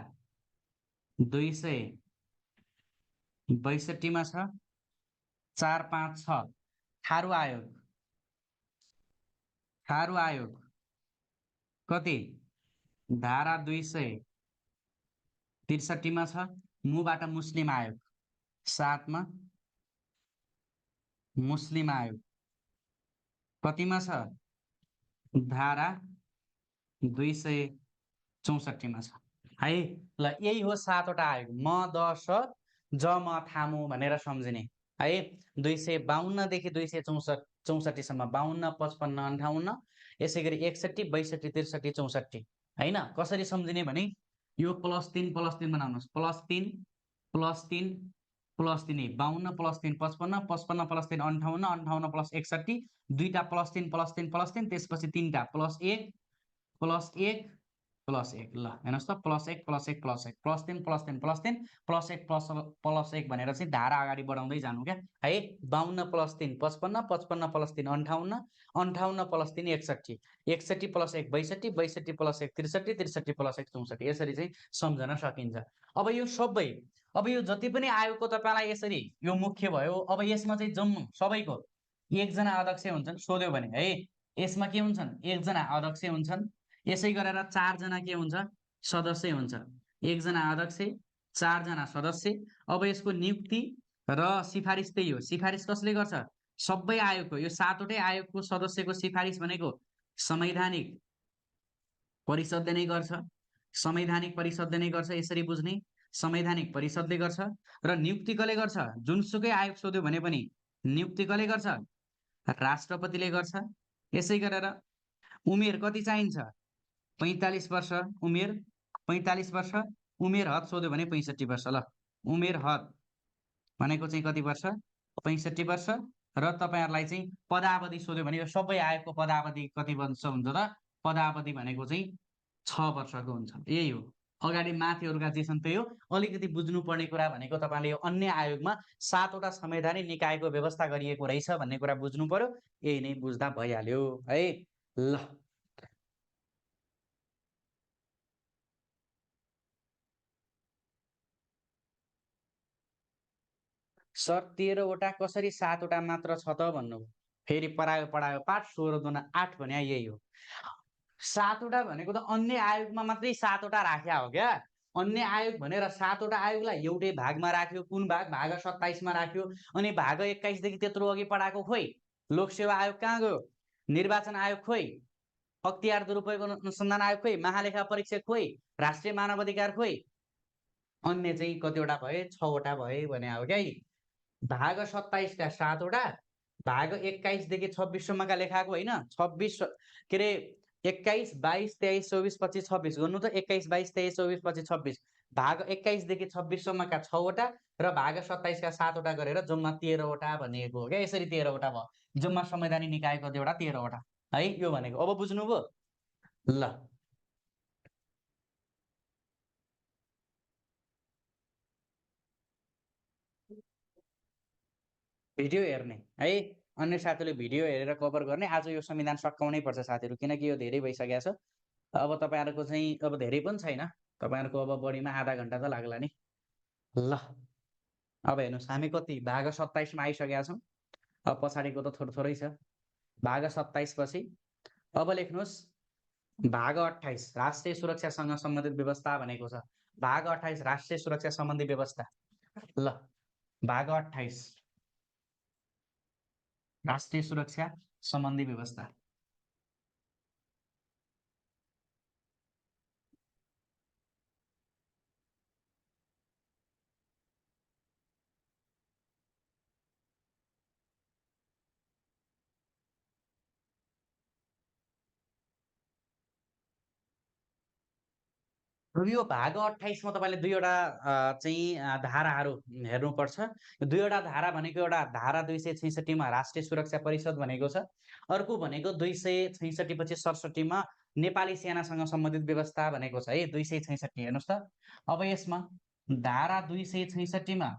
262 मा छ। 4, 5, 6 थारू आयोग कति? धारा 263 मा छ। मुबाट मुस्लिम आयोग 7 मा मुस्लिम आयोग कतिमा छ? धारा 264 मा छ है। ल यही हो 7वटा आयोग म द स ज म थामु भनेर सम्झिने है। 252 देखि 264 सम्म 52, 55, 58, यसै गरी 61, 62, 63, 64 हैन। कसरी सम्झिने भने यो +3 +3 बनाउनुहोस्। +3 +3 +3 52 +3 55 55 +3 58 58 + 61 दुईटा +3 +3 +3 त्यसपछि तीनटा +1 +1 +1 ल हेर्नुहोस् त +1 +1 +1 +3 +3 +3 +1 +1 भनेर चाहिँ धारा अगाडि बढाउँदै जानु क्या है। 52 + 3 55 55 + 3 58 58 + 3 61 61 + 1 62 62 + 1 63 63 + 1 64 यसरी चाहिँ सम्झन सकिन्छ। अब यो जति पनि आयोगको तपाईँलाई यसरी यो मुख्य भयो। अब यसमा चाहिँ जम्मा सबैको एकजना अध्यक्ष हुन्छन् सोध्यो भने है। यसमा के हुन्छन्? एकजना अध्यक्ष हुन्छन्। यसै गरेर 4 जना के हुन्छ? सदस्य हुन्छ। एकजना अध्यक्ष 4 जना सदस्य। अब यसको नियुक्ति र सिफारिस त्यही हो। सिफारिस कसले गर्छ? सबै आयोगको यो 7वटै आयोगको सदस्यको सिफारिस भनेको संवैधानिक परिषदले नै गर्छ। संवैधानिक परिषदले नै गर्छ यसरी बुझ्ने। संवैधानिक परिषदले गर्छ र नियुक्ति कसले गर्छ? जुनसुकै आयोग सोध्यो भने पनि नियुक्ति कसले गर्छ? राष्ट्रपतिले गर्छ। यसै गरेर उमेर कति चाहिन्छ? 45 वर्ष उमेर 45 वर्ष उमेर हद सोध्यो भने 65 वर्ष। ल उमेर हद भनेको चाहिँ कति वर्ष? 65 वर्ष। र तपाईँहरूलाई चाहिँ पदावधि सोध्यो भने यो सबै आयोगको पदावधि कति वर्ष हुन्छ त? पदावधि भनेको चाहिँ 6 वर्षको हुन्छ। यही हो। अगाडि माथिहरूका जे छन् त्यही हो। अलिकति बुझ्नुपर्ने कुरा भनेको तपाईँले यो अन्य आयोगमा 7वटा संवैधानिक निकायको व्यवस्था गरिएको रहेछ भन्ने कुरा बुझ्नु पर्यो। यही नै बुझ्दा भइहाल्यो है। ल सर 13वटा कसरी 7वटा मात्र छ त भन्नु? फेरि पढायो पाठ 16 दुना 8 भने यही हो। 7वटा भनेको त अन्य आयोगमा मात्रै 7वटा राख्या हो क्या। अन्य आयोग भनेर 7वटा आयोगलाई एउटै भागमा राख्यो। कुन भाग? भाग 27 मा राख्यो। अनि भाग 21 देखि त्यत्रो अघि पढाएको खोइ? लोकसेवा आयोग कहाँ गयो? निर्वाचन आयोग खोइ? अख्तियार दुरुपयोग अनुसन्धान आयोग खोइ? महालेखा परीक्षक खोइ? राष्ट्रिय मानव अधिकार खोइ? अन्य चाहिँ कतिवटा भए? 6वटा भए भने हो क्या। भाग 27 का 7वटा, भाग 21 देखि 26 सम्मका लेखाएको होइन। 26 के अरे 21 22 23 24 25 26 गर्नु त 21 22 23 24 25 26 भाग 21 देखि 26 सम्मका 6वटा र भाग 27 का 7वटा गरेर जम्मा 13वटा भनिएको हो क्या। यसरी 13वटा भयो। जम्मा संवैधानिक निकाय कतिवटा? 13वटा है। यो भनेको अब बुझ्नुभयो? ल भिडियो हेर्ने है। अन्य साथीहरूले भिडियो हेरेर कभर गर्ने। आज यो संविधान सकाउनै पर्छ साथीहरू, किनकि यो धेरै भइसकेको छ। अब तपाईँहरूको चाहिँ अब धेरै पनि छैन। तपाईँहरूको अब बढीमा आधा घन्टा त लाग्ला नि। ल अब हेर्नुहोस् हामी कति भाग 27 मा आइसकेका छौँ। अब पछाडिको त थोरै छ। भाग 27 पछि अब लेख्नुहोस् भाग 28 राष्ट्रिय सुरक्षासँग सम्बन्धित व्यवस्था भनेको छ। भाग 28 राष्ट्रिय सुरक्षा सम्बन्धी व्यवस्था। ल भाग 28 राष्ट्रिय सुरक्षा सम्बन्धी व्यवस्था। अब यो भाग 28 मा तपाईले दुईवटा धाराहरू हेर्नुपर्छ। यो दुईवटा धारा भनेको एउटा धारा 266 मा राष्ट्रिय सुरक्षा परिषद भनेको छ। अर्को भनेको 266 पछि 67 मा नेपाली सेनासँग सम्बन्धित व्यवस्था भनेको छ है 266 हेर्नुस् त। अब यसमा धारा 266 मा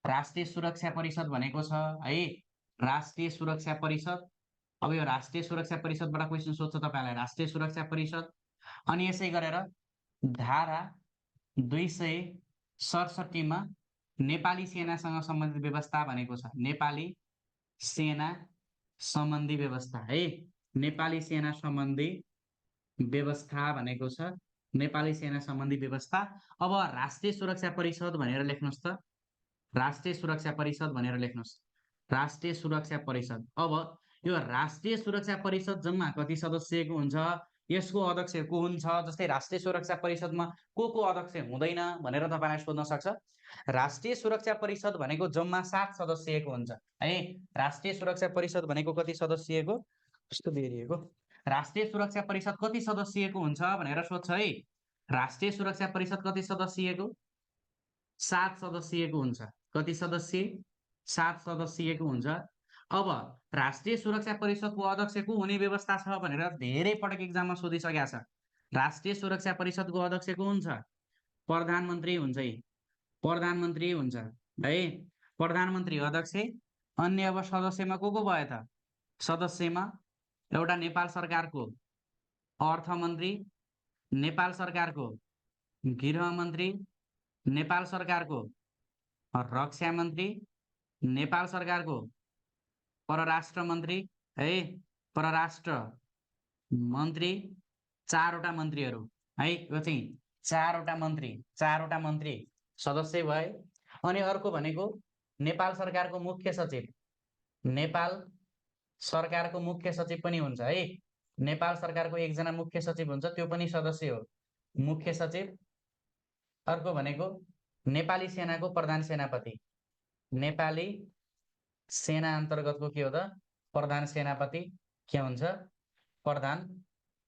राष्ट्रिय सुरक्षा परिषद भनेको छ है। राष्ट्रिय सुरक्षा परिषद। अब यो राष्ट्रिय सुरक्षा परिषदबाट क्वेशन सोध्छ तपाईलाई राष्ट्रिय सुरक्षा परिषद। अनि यसै गरेर धारा 267 मा नेपाली सेनासँग सम्बन्धित व्यवस्था भनेको छ। नेपाली सेना सम्बन्धी व्यवस्था है। नेपाली सेना सम्बन्धी व्यवस्था भनेको छ। नेपाली सेना सम्बन्धी व्यवस्था। अब राष्ट्रिय सुरक्षा परिषद भनेर लेख्नुस् त। राष्ट्रिय सुरक्षा परिषद भनेर लेख्नुस्। राष्ट्रिय सुरक्षा परिषद। अब यो राष्ट्रिय सुरक्षा परिषद जम्मा कति सदस्यको हुन्छ, यसको अध्यक्ष को हुन्छ, जस्तै राष्ट्रिय सुरक्षा परिषदमा को अध्यक्ष हुँदैन भनेर तपाईलाई सोध्न सक्छ। राष्ट्रिय सुरक्षा परिषद भनेको जम्मा 7 सदस्यको हुन्छ है। राष्ट्रिय सुरक्षा परिषद भनेको कति सदस्यको, कस्तो दिएको, राष्ट्रिय सुरक्षा परिषद कति सदस्यको हुन्छ भनेर सोध्छ है। राष्ट्रिय सुरक्षा परिषद कति सदस्यको, 7 सदस्यको हुन्छ। कति सदस्य, 7 सदस्यको हुन्छ। अब राष्ट्रिय सुरक्षा परिषदको अध्यक्ष को हुने व्यवस्था छ भनेर धेरै पटक एक्जाममा सोधिसकेको छ। राष्ट्रिय सुरक्षा परिषदको अध्यक्ष को हुन्छ, प्रधानमन्त्री हुन्छ है। प्रधानमन्त्री हुन्छ है। प्रधानमन्त्री अध्यक्ष। अन्य अब सदस्यमा को भयो त, सदस्यमा एउटा नेपाल सरकारको अर्थमन्त्री, नेपाल सरकारको गृहमन्त्री, नेपाल सरकारको रक्षा मन्त्री, नेपाल सरकारको परराष्ट्र मन्त्री है। परराष्ट्र मन्त्री, 4वटा मन्त्रीहरू है। यो चाहिँ 4वटा मन्त्री, 4वटा मन्त्री सदस्य भए। अनि अर्को भनेको नेपाल सरकारको मुख्य सचिव, नेपाल सरकारको मुख्य सचिव पनि हुन्छ है। नेपाल सरकारको एकजना मुख्य सचिव हुन्छ, त्यो पनि सदस्य हो, मुख्य सचिव। अर्को भनेको नेपाली सेनाको प्रधान सेनापति, नेपाली सेना अन्तर्गतको के हो त, प्रधान सेनापति के हुन्छ, प्रधान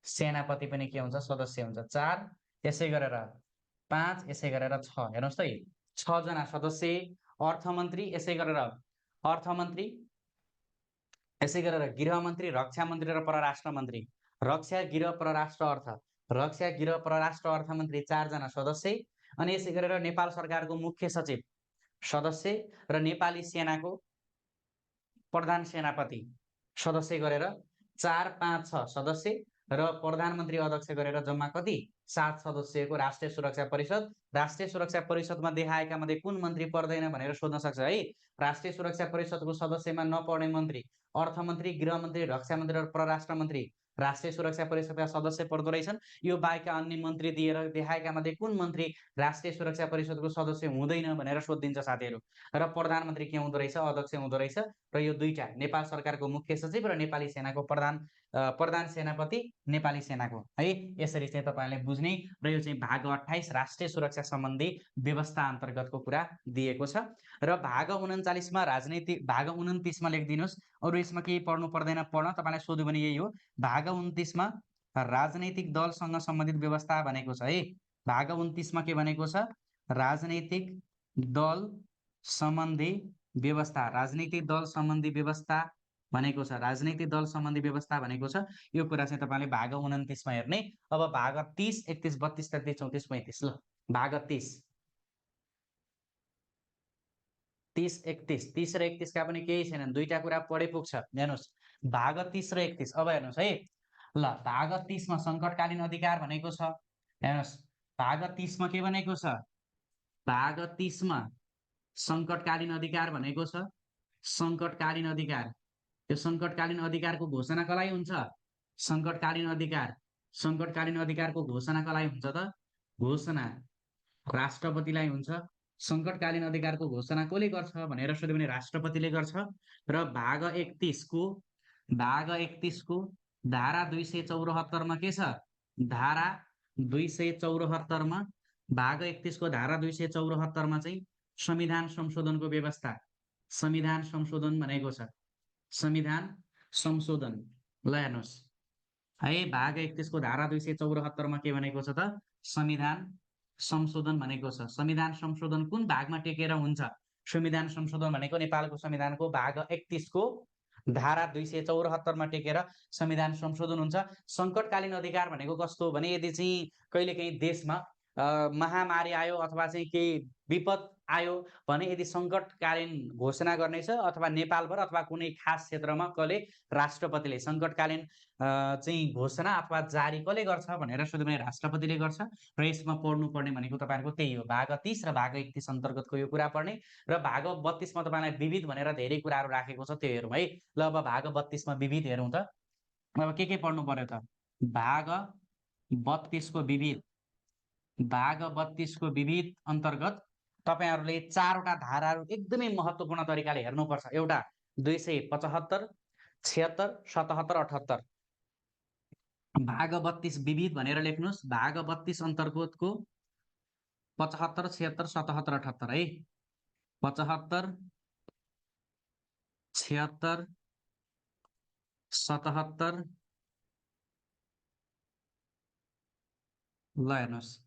सेनापति पनि के हुन्छ, सदस्य हुन्छ। 4 यसै गरेर 5 यसै गरेर 6 हेर्नुस् त, 6 जना सदस्य। अर्थमन्त्री यसै गरेर अर्थमन्त्री, यसै गरेर गृहमन्त्री, रक्षा मन्त्री र परराष्ट्र मन्त्री। रक्षा, गृह, परराष्ट्र, अर्थ। रक्षा, गृह, परराष्ट्र, अर्थ मन्त्री 4 जना सदस्य। अनि यसै गरेर नेपाल सरकारको मुख्य सचिव सदस्य र नेपाली सेनाको प्रधान सेनापति सदस्य गरेर 4, 5, 6 सदस्य र प्रधानमन्त्री अध्यक्ष गरेर जम्मा कति, 7 सदस्यको राष्ट्रिय सुरक्षा परिषद। राष्ट्रिय सुरक्षा परिषदमा देखाएका मध्ये कुन मन्त्री पर्दैन भनेर सोध्न सक्छ है। राष्ट्रिय सुरक्षा परिषदको सदस्यमा नपर्ने मन्त्री अर्थमन्त्री, गृहमन्त्री, रक्षा मन्त्री र परराष्ट्र मन्त्री राष्ट्रिय सुरक्षा परिषदका सदस्य पर्दो रहेछन्। यो बाहेकका अन्य मन्त्री दिएर देखाएका मध्ये कुन मन्त्री राष्ट्रिय सुरक्षा परिषदको सदस्य हुँदैन भनेर सोधिदिन्छ साथीहरू। र प्रधानमन्त्री के हुँदो रहेछ, अध्यक्ष हुँदो रहेछ। र यो दुईटा नेपाल सरकारको मुख्य सचिव र नेपाली सेनाको प्रधान सेनापति नेपाली सेनाको है। यसरी चाहिँ तपाईले बुझ्ने। र यो चाहिँ भाग 28 राष्ट्रिय सुरक्षा सम्बन्धी व्यवस्था अन्तर्गतको कुरा दिएको छ। र भाग 39 मा राजनीतिक, भाग 29 मा लेखिदिनुस्। अरु यसमा केही पढ्नु पर्दैन, पढ्न तपाईलाई सोध्यो भने यही हो। भाग 29 मा राजनैतिक दलसँग सम्बन्धित व्यवस्था भनेको छ है। भाग 29 मा के भनेको छ, राजनैतिक दल सम्बन्धी व्यवस्था। राजनीतिक दल सम्बन्धी व्यवस्था भनेको छ, राजनीतिक दल सम्बन्धी व्यवस्था भनेको छ। यो कुरा चाहिँ तपाईले भाग 29 मा हेर्ने। अब भाग 30, 31, 32, 33, 34, 35 ल। भाग 30, 30, 31, 30 र 31 का पनि केही छैनन्, दुईटा कुरा पढे पुग्छ। हेर्नुस् भाग 30 र 31। अब हेर्नुस् है ल, भाग 30 मा संकटकालीन अधिकार भनेको छ। हेर्नुस् भाग 30 मा के भनेको छ, भाग 30 मा संकटकालीन अधिकार भनेको छ। संकटकालीन अधिकार, यो संकटकालीन अधिकारको घोषणा कसलाई हुन्छ, संकटकालीन अधिकार, संकटकालीन अधिकारको घोषणा कसलाई हुन्छ त, घोषणा राष्ट्रपतिलाई हुन्छ। संकटकालीन अधिकारको घोषणा कसले गर्छ भनेर सोध्यो भने राष्ट्रपतिले गर्छ। र भाग 31 को, भाग 31 को धारा 274 मा के छ, धारा 274 मा, भाग 31 को धारा 274 मा चाहिँ संविधान संशोधनको व्यवस्था, संविधान संशोधन भनेको छ। संविधान संशोधन ल हेर्नुस् है। भाग 31 को धारा 274 मा के भनेको छ त, संविधान संशोधन भनेको छ। संविधान संशोधन कुन भागमा टेकेर हुन्छ? संविधान संशोधन भनेको नेपालको संविधानको भाग 31 को धारा 274 मा टेकेर संविधान संशोधन हुन्छ। सङ्कटकालीन अधिकार भनेको कस्तो हो भने यदि चाहिँ कहिलेकाहीँ देशमा महामारी आयो अथवा चाहिँ केही विपद आयो भने यदि सङ्कटकालीन घोषणा गर्नेछ अथवा नेपालभर अथवा कुनै खास क्षेत्रमा कसले राष्ट्रपतिले सङ्कटकालीन चाहिँ घोषणा अथवा जारी कसले गर्छ भनेर सोध्यो भने राष्ट्रपतिले गर्छ। र यसमा पढ्नुपर्ने भनेको तपाईँहरूको त्यही हो, भाग 30 र भाग 31 अन्तर्गतको यो कुरा पढ्ने। र भाग 32 मा तपाईँलाई विविध भनेर धेरै कुराहरू राखेको छ, त्यो हेरौँ है। ल अब भाग 32 मा विविध हेरौँ त। अब के पढ्नु पर्यो त? भाग 32 को विविध, भाग 32 को विविध अन्तर्गत तपाईहरुले चारवटा धाराहरू एकदमै महत्त्वपूर्ण तरिकाले हेर्नुपर्छ। एउटा 275, 76, 77, 78। भाग 32 विविध भनेर लेख्नुहोस्। भाग 32 अन्तर्गतको 75, 76, 77, 78 है। 75, 76, 77। ल हेर्नुहोस्,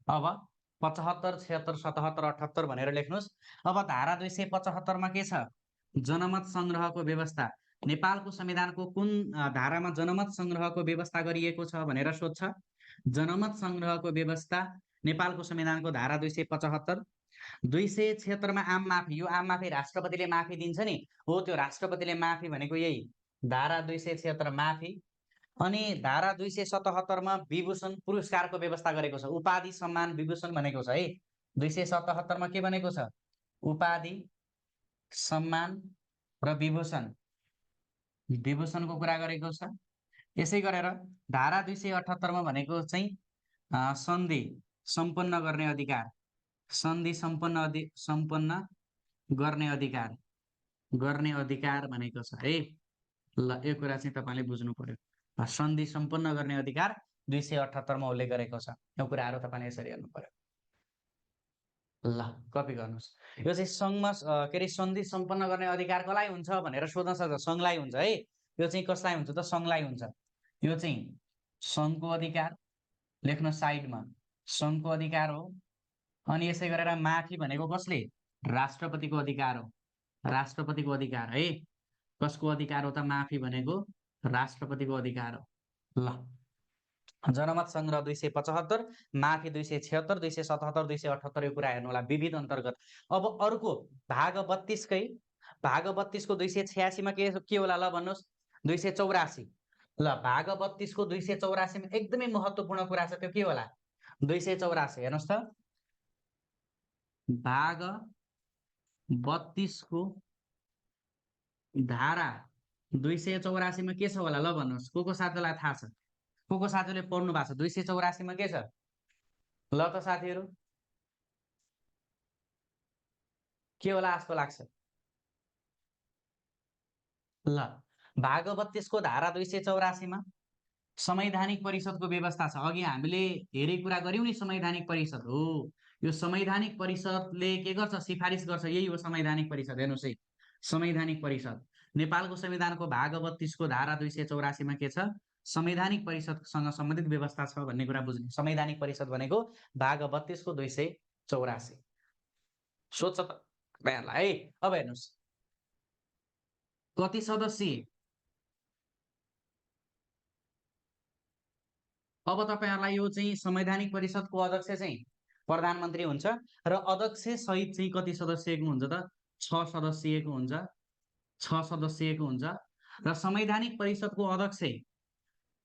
अब 75, 76, 77, 78 भनेर लेख्नुहोस्। अब धारा 275 मा के छ? जनमत संग्रहको व्यवस्था। नेपालको संविधानको कुन धारामा जनमत संग्रहको व्यवस्था गरिएको छ भनेर सोध्छ। जनमत संग्रहको व्यवस्था नेपालको संविधानको धारा 275। 276 मा आम माफी। यो आम माफी राष्ट्रपतिले माफी दिन्छ नि, हो त्यो राष्ट्रपतिले माफी भनेको यही धारा 276 माफी। अनि धारा 277 मा विभूषण पुरस्कारको व्यवस्था गरेको छ। उपाधि सम्मान विभूषण भनेको छ है। 277 मा के भनेको छ? उपाधि सम्मान र विभूषण, विभूषणको कुरा गरेको छ। यसै गरेर धारा 278 मा भनेको चाहिँ सन्धि सम्पन्न गर्ने अधिकार, सन्धि सम्पन्न गर्ने अधिकार भनेको छ है। ल यो कुरा चाहिँ तपाईले बुझ्नु पर्यो। सन्धि सम्पन्न गर्ने अधिकार 278 मा उल्लेख गरेको छ। यो कुराहरू तपाईले यसरी हेर्नु पर्यो। ल कपी गर्नुहोस्। यो चाहिँ संघमा के अरे सन्धि सम्पन्न गर्ने अधिकार कसलाई हुन्छ भनेर सोध्न सक्छ। संघलाई हुन्छ है। यो चाहिँ कसलाई हुन्छ त? संघलाई हुन्छ। यो चाहिँ संघको अधिकार लेख्न साइडमा, संघको अधिकार हो। अनि यसै गरेर माफी भनेको कसले? राष्ट्रपतिको अधिकार हो। राष्ट्रपतिको अधिकार है। कसको अधिकार हो त? माफी भनेको राष्ट्रपतिको अधिकार हो। ल जनमत संग्रह 275, माफी 276, 277, 278 यो कुरा हेर्नु होला विविध अन्तर्गत। अब अर्को भाग 32 कै भाग 32 को 286 मा के होला ल भन्नुहोस्? 284। ल भाग 32 को 284 मा एकदमै महत्त्वपूर्ण कुरा छ, त्यो के होला? 284 हेर्नुहोस् त। भाग 32 को धारा 284 मा के छ होला ल भन्नुहोस्? को साथीलाई थाहा छ? को साथीले पढ्नु भएको छ? 284 मा के छ? ल त साथीहरू के होला जस्तो लाग्छ? ल भाग 32 को धारा 284 मा संवैधानिक परिषदको व्यवस्था छ। अघि हामीले धेरै कुरा गर्यौं नि, संवैधानिक परिषद हो। यो संवैधानिक परिषदले के गर्छ? सिफारिस गर्छ। यही हो संवैधानिक परिषद। हेर्नुहोस् है, संवैधानिक परिषद नेपालको संविधानको भाग 32 को धारा 284 मा के छ? संवैधानिक परिषदसँग सम्बन्धित व्यवस्था छ भन्ने कुरा बुझ्ने। संवैधानिक परिषद भनेको भाग 32 को 284। सोध्छ त तपाईहरुलाई है। अब हेर्नुहोस् कति सदस्यीय। अब तपाईहरुलाई यो चाहिँ संवैधानिक परिषदको अध्यक्ष चाहिँ प्रधानमन्त्री हुन्छ र अध्यक्ष सहित चाहिँ कति सदस्यको हुन्छ त? 6 सदस्यको हुन्छ। 6 सदस्यको हुन्छ। र संवैधानिक परिषदको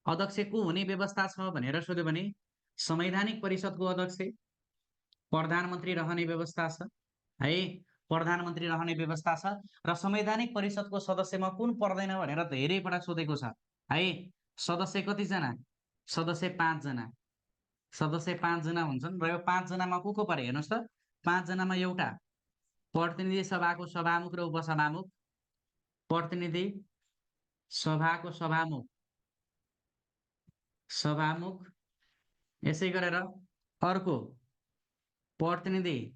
अध्यक्ष को हुने व्यवस्था छ भनेर सोध्यो भने संवैधानिक परिषदको अध्यक्ष प्रधानमन्त्री रहने व्यवस्था छ है। प्रधानमन्त्री रहने व्यवस्था छ। र संवैधानिक परिषदको सदस्यमा कुन पर्दैन भनेर धेरै पटक सोधेको छ है। सदस्य कति जना? सदस्य 5 जना। सदस्य 5 जना हुन्छन् र यो 5 जनामा को परे हेर्नुहोस् त। 5 जनामा एउटा प्रतिनिधि सभाको सभामुख र उपसभामुख, प्रतिनिधि सभाको सभामुख, यसै गरेर अर्को प्रतिनिधि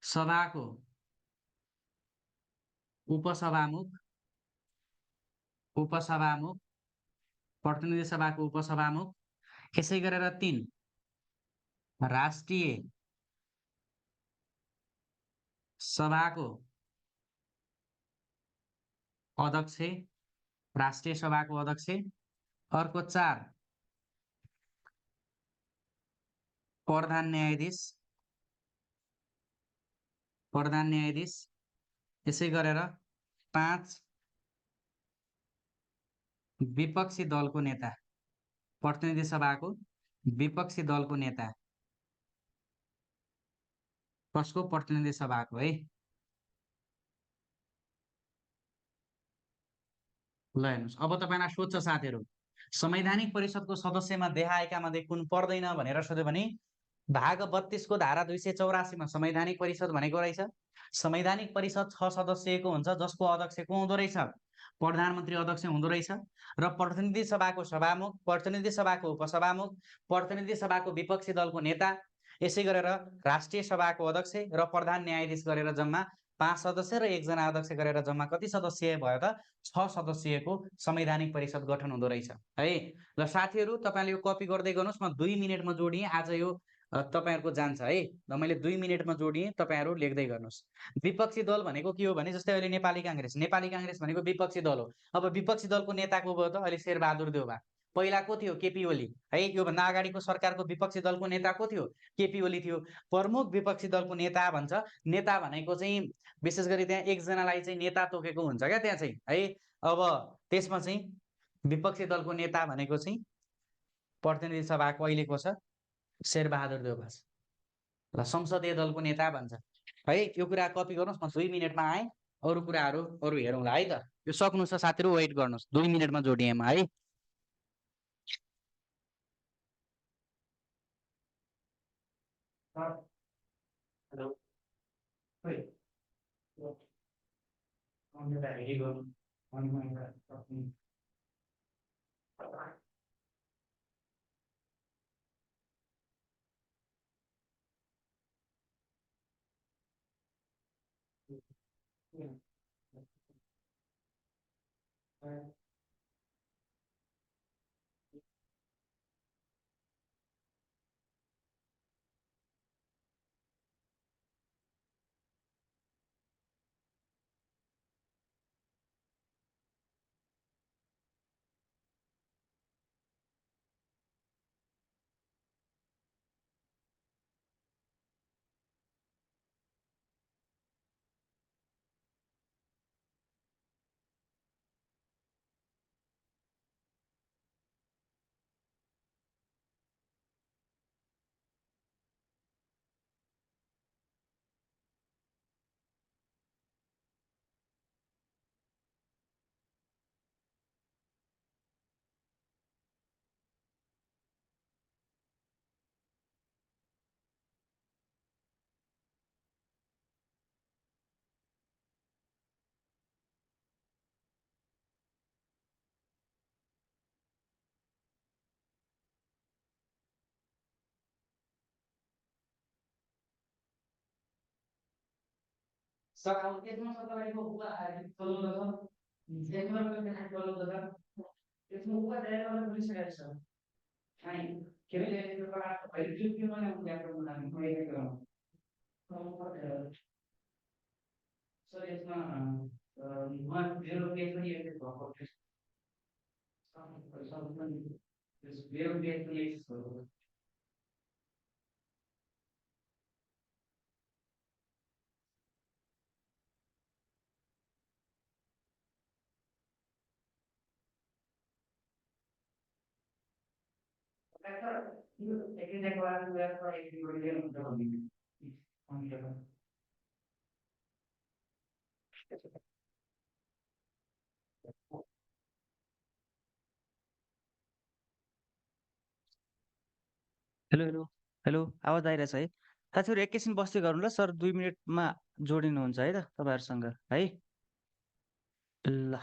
सभाको उपसभामुख, प्रतिनिधि सभाको उपसभामुख, यसै गरेर 3 राष्ट्रिय सभाको अध्यक्ष, राष्ट्रिय सभाको अध्यक्ष। अर्को 4 प्रधान न्यायाधीश, प्रधान न्यायाधीश। यसै गरेर 5 विपक्षी दलको नेता, प्रतिनिधि सभाको विपक्षी दलको नेता। कसको? प्रतिनिधि सभाको है। ल हेर्नुहोस्, अब तपाईँलाई सोध्छ साथीहरू, संवैधानिक परिषदको सदस्यमा देखाएका मध्ये कुन पर्दैन भनेर सोध्यो भने भाग 32 को धारा 284 मा संवैधानिक परिषद भनेको रहेछ। संवैधानिक परिषद 6 सदस्यको हुन्छ, जसको अध्यक्ष को हुँदो रहेछ? प्रधानमन्त्री अध्यक्ष हुँदो रहेछ। र प्रतिनिधि सभाको सभामुख, प्रतिनिधि सभाको उपसभामुख, प्रतिनिधि सभाको विपक्षी दलको नेता, यसै गरेर राष्ट्रिय सभाको अध्यक्ष र प्रधान न्यायाधीश गरेर जम्मा 5 सदस्य र 1 जना अध्यक्ष गरेर जम्मा कति सदस्यीय भयो त? 6 सदस्यको संवैधानिक परिषद गठन हुँदो रहेछ है। ल साथीहरू, तपाईँले यो कपी गर्दै गर्नुहोस्। म 2 मिनेटमा जोडिएँ आज यो तपाईँहरूको जान्छ है। र मैले 2 मिनेटमा जोडिएँ, तपाईँहरू लेख्दै गर्नुहोस्। विपक्षी दल भनेको के हो भने जस्तै अहिले नेपाली कांग्रेस, नेपाली कांग्रेस भनेको विपक्षी दल हो। अब विपक्षी दलको नेता को भयो त? अहिले शेरबहादुर देउवा। पहिला को थियो? केपी ओली है। योभन्दा अगाडिको सरकारको विपक्षी दलको नेता को थियो? केपी ओली थियो। प्रमुख विपक्षी दलको नेता भन्छ। नेता भनेको चाहिँ विशेष गरी त्यहाँ एकजनालाई चाहिँ नेता तोकेको हुन्छ क्या त्यहाँ चाहिँ है। अब त्यसमा चाहिँ विपक्षी दलको नेता भनेको चाहिँ प्रतिनिधि सभाको अहिलेको छ शेरबहादुर देउवा र संसदीय दलको नेता भन्छ है। यो कुरा कपी गर्नुहोस्। म 2 मिनेटमा आएँ, अरू कुराहरू अरू हेरौँला है त। यो सक्नु छ साथीहरू, वेट गर्नुहोस्। 2 मिनेटमा जोडिएँ म है। हेलो। सर अब त्यसमा छ तपाईँको उता चलाउँदा छ जेनरल पेमेन्ट चलाउँदा छ त्यसमा उता ड्राइभरले भनिसकेको छ काहीँ के अरे त्यो प्रकारको अहिले त्यो पनि हुन्छ आफ्नो लागि मैले गराउँ सर यसमा उहाँ मेरो पेज पनि एक्सेस भएको त्यस मेरो पेज पनि एक्सेस भएको सर यो एकैचोटि गएर गएर एकचोटि लिएर हुन्छ भन्ने हेलो हेलो हेलो, आवाज आइरहेछ है साथीहरू? एकैछिन बस्दै गर्नु ल सर, 2 मिनेटमा जोडिनुहुन्छ है त तपाईँहरूसँग है। ल।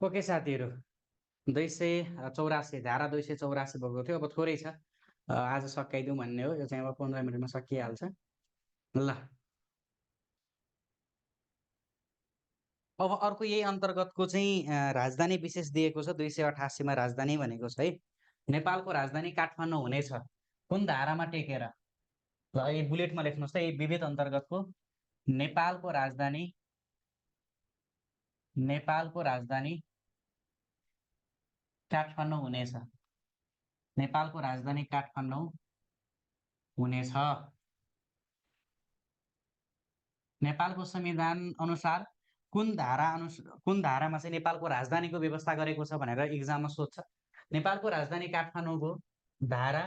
ओके साथीहरू, 284 धारा 284 भएको थियो। अब थोरै छ, आज सकाइदिउँ भन्ने हो। यो चाहिँ अब 15 मिनटमा सकिहाल्छ। ल, अब अर्को यही अन्तर्गतको चाहिँ राजधानी विशेष दिएको छ। 288 राजधानी भनेको छ है। नेपालको राजधानी काठमाडौँ हुनेछ कुन धारामा टेकेर? ल, यो बुलेटमा लेख्नुहोस् त, यही विविध अन्तर्गतको नेपालको राजधानी, नेपालको राजधानी काठमाडौँ हुनेछ। नेपालको राजधानी काठमाडौँ हुनेछ। नेपालको संविधान अनुसार कुन धारामा चाहिँ नेपालको राजधानीको व्यवस्था गरेको छ भनेर इक्जाममा सोध्छ। नेपालको राजधानी काठमाडौँको धारा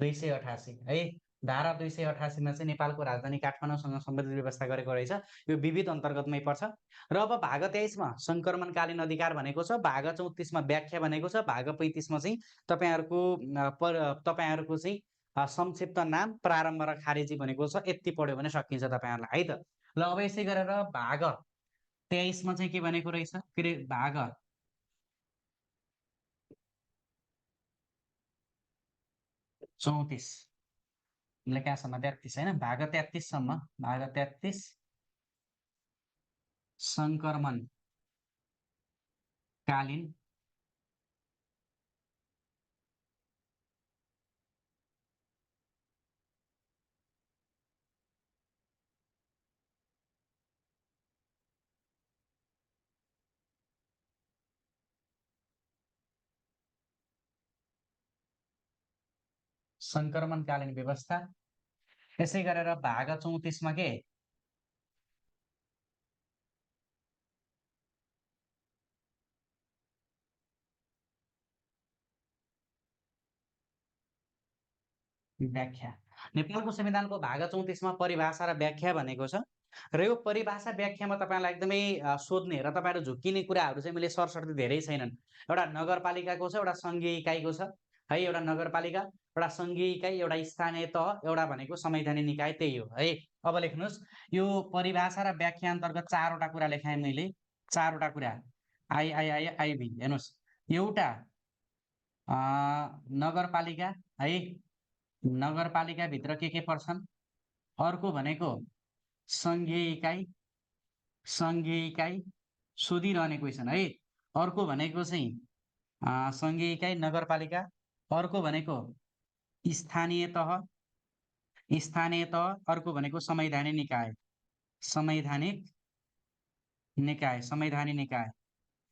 288 है। धारा 288मा चाहिँ नेपालको राजधानी काठमाडौँसँग सम्बन्धित व्यवस्था गरेको रहेछ। यो विविध अन्तर्गतमै पर्छ। र अब भाग 23मा संक्रमणकालीन अधिकार भनेको छ। भाग 34मा व्याख्या भनेको छ। भाग 35मा चाहिँ तपाईँहरूको चाहिँ संक्षिप्त नाम, प्रारम्भ र खारेजी भनेको छ। यति पढ्यो भने सकिन्छ तपाईँहरूलाई है त। ल, अब यसै गरेर भाग 23मा चाहिँ के भनेको रहेछ, के अरे भाग 34 लेखासम्म 33 होइन, भाग 33सम्म, भाग 33 संक्रमणकालीन संक्रमणकालीन व्यवस्था। यसै गरेर भाग 34मा के व्याख्या। नेपालको संविधानको भाग 34मा परिभाषा र व्याख्या भनेको छ। र यो परिभाषा व्याख्यामा तपाईँलाई एकदमै सोध्ने र तपाईँहरू झुक्किने कुराहरू चाहिँ मैले सरसर्ती धेरै छैनन्। एउटा नगरपालिकाको छ, एउटा सङ्घीय इकाइको छ है। एउटा नगरपालिका, एउटा सङ्घीय इकाइ, एउटा स्थानीय तह, एउटा भनेको संवैधानिक निकाय, त्यही हो है। अब लेख्नुहोस्, यो परिभाषा र व्याख्या अन्तर्गत चारवटा कुरा लेखाएँ मैले। चारवटा कुरा, आइबी हेर्नुहोस्। एउटा नगरपालिका है, नगरपालिकाभित्र के पर्छन्। अर्को भनेको सङ्घीय इकाइ, सङ्घीय इकाइ सोधिरहने क्वेसन है। अर्को भनेको चाहिँ सङ्घीय इकाइ नगरपालिका। अर्को भनेको स्थानीय तह, स्थानीय तह। अर्को भनेको संवैधानिक निकाय, संवैधानिक निकाय, संवैधानिक निकाय।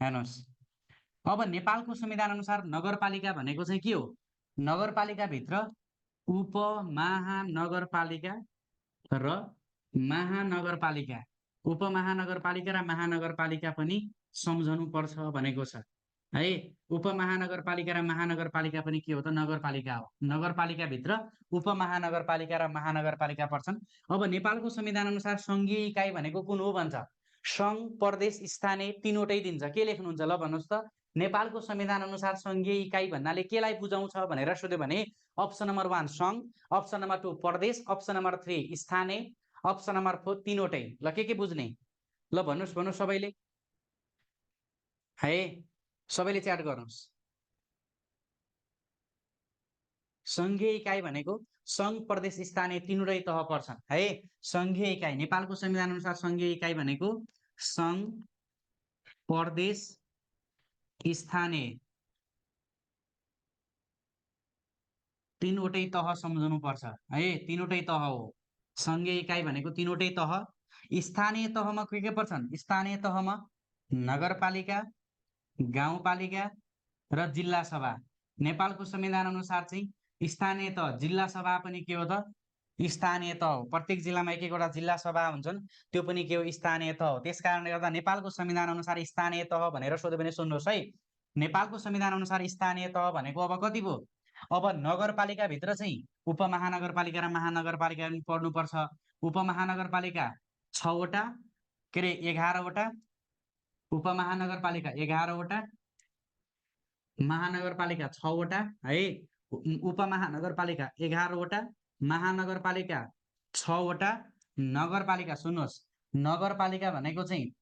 हेर्नुहोस्, अब नेपालको संविधान अनुसार नगरपालिका भनेको चाहिँ के हो? नगरपालिकाभित्र उपमहानगरपालिका र महानगरपालिका, उपमहानगरपालिका र महानगरपालिका पनि सम्झनुपर्छ भनेको छ है। उपमहानगरपालिका र महानगरपालिका पनि के हो त? नगरपालिका हो। नगरपालिकाभित्र उपमहानगरपालिका र महानगरपालिका पर्छन्। अब नेपालको संविधान अनुसार सङ्घीय इकाइ भनेको कुन हो भन्छ? सङ्घ, प्रदेश, स्थानीय तीनवटै दिन्छ। के लेख्नुहुन्छ ल भन्नुहोस् त? नेपालको संविधान अनुसार सङ्घीय इकाइ भन्नाले केलाई बुझाउँछ भनेर सोध्यो भने अप्सन नम्बर 1 सङ्घ, अप्सन नम्बर 2 प्रदेश, अप्सन नम्बर 3 स्थानीय, अप्सन नम्बर 4 तीनवटै। ल, के बुझ्ने? ल भन्नुहोस् सबैले है, सबैले च्याट गर्नुहोस्। सङ्घीय इकाइ भनेको सङ्घ, प्रदेश, स्थानीय तीनवटै तह पर्छन् है। सङ्घीय इकाइ, नेपालको संविधान अनुसार सङ्घीय इकाइ भनेको सङ्घ, प्रदेश, स्थानीय तीनवटै तह सम्झनुपर्छ है। तीनवटै तह हो सङ्घीय इकाइ भनेको, तीनवटै तह। स्थानीय तहमा के पर्छन्? स्थानीय तहमा नगरपालिका, गाउँपालिका र जिल्ला सभा। नेपालको संविधान अनुसार चाहिँ स्थानीय तह, जिल्ला सभा पनि के हो त? स्थानीय तह हो। प्रत्येक जिल्लामा एक एकवटा जिल्ला सभा हुन्छन्, त्यो पनि के हो? स्थानीय तह हो। त्यस कारणले गर्दा नेपालको संविधान अनुसार स्थानीय तह भनेर सोध्यो भने सुन्नुहोस् है। नेपालको संविधान अनुसार स्थानीय तह भनेको अब कति भयो? अब नगरपालिकाभित्र चाहिँ उपमहानगरपालिका र महानगरपालिका पनि पढ्नुपर्छ। उपमहानगरपालिका 6वटा, के अरे 11वटा, उपमहानगरपालिका 11वटा, महानगरपालिका 6वटा है। उपमहानगरपालिका 11वटा, महानगरपालिका 6वटा, नगरपालिका सुन्नुहोस्, नगरपालिका भनेको चाहिँ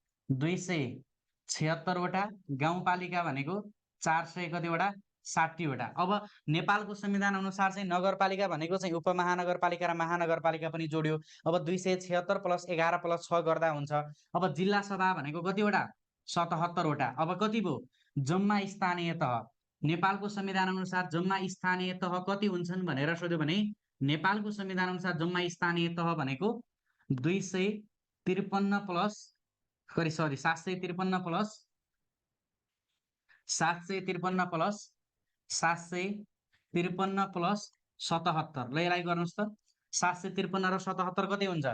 76वटा, गाउँपालिका भनेको 400 कतिवटा 60वटा। अब नेपालको संविधान अनुसार चाहिँ नगरपालिका भनेको चाहिँ उपमहानगरपालिका र महानगरपालिका पनि जोड्यो। अब 276 + 11 + 6 गर्दा हुन्छ। अब जिल्ला सभा भनेको कतिवटा 77वटा। अब कति भयो जम्मा स्थानीय तह। नेपालको संविधान अनुसार जम्मा स्थानीय तह कति हुन्छन् भनेर सोध्यो भने नेपालको संविधान अनुसार जम्मा स्थानीय तह भनेको 253 plus sorry 753 plus 753 plus 753 plus 77। ल यसलाई गर्नुहोस् त 753 र 77 कति हुन्छ?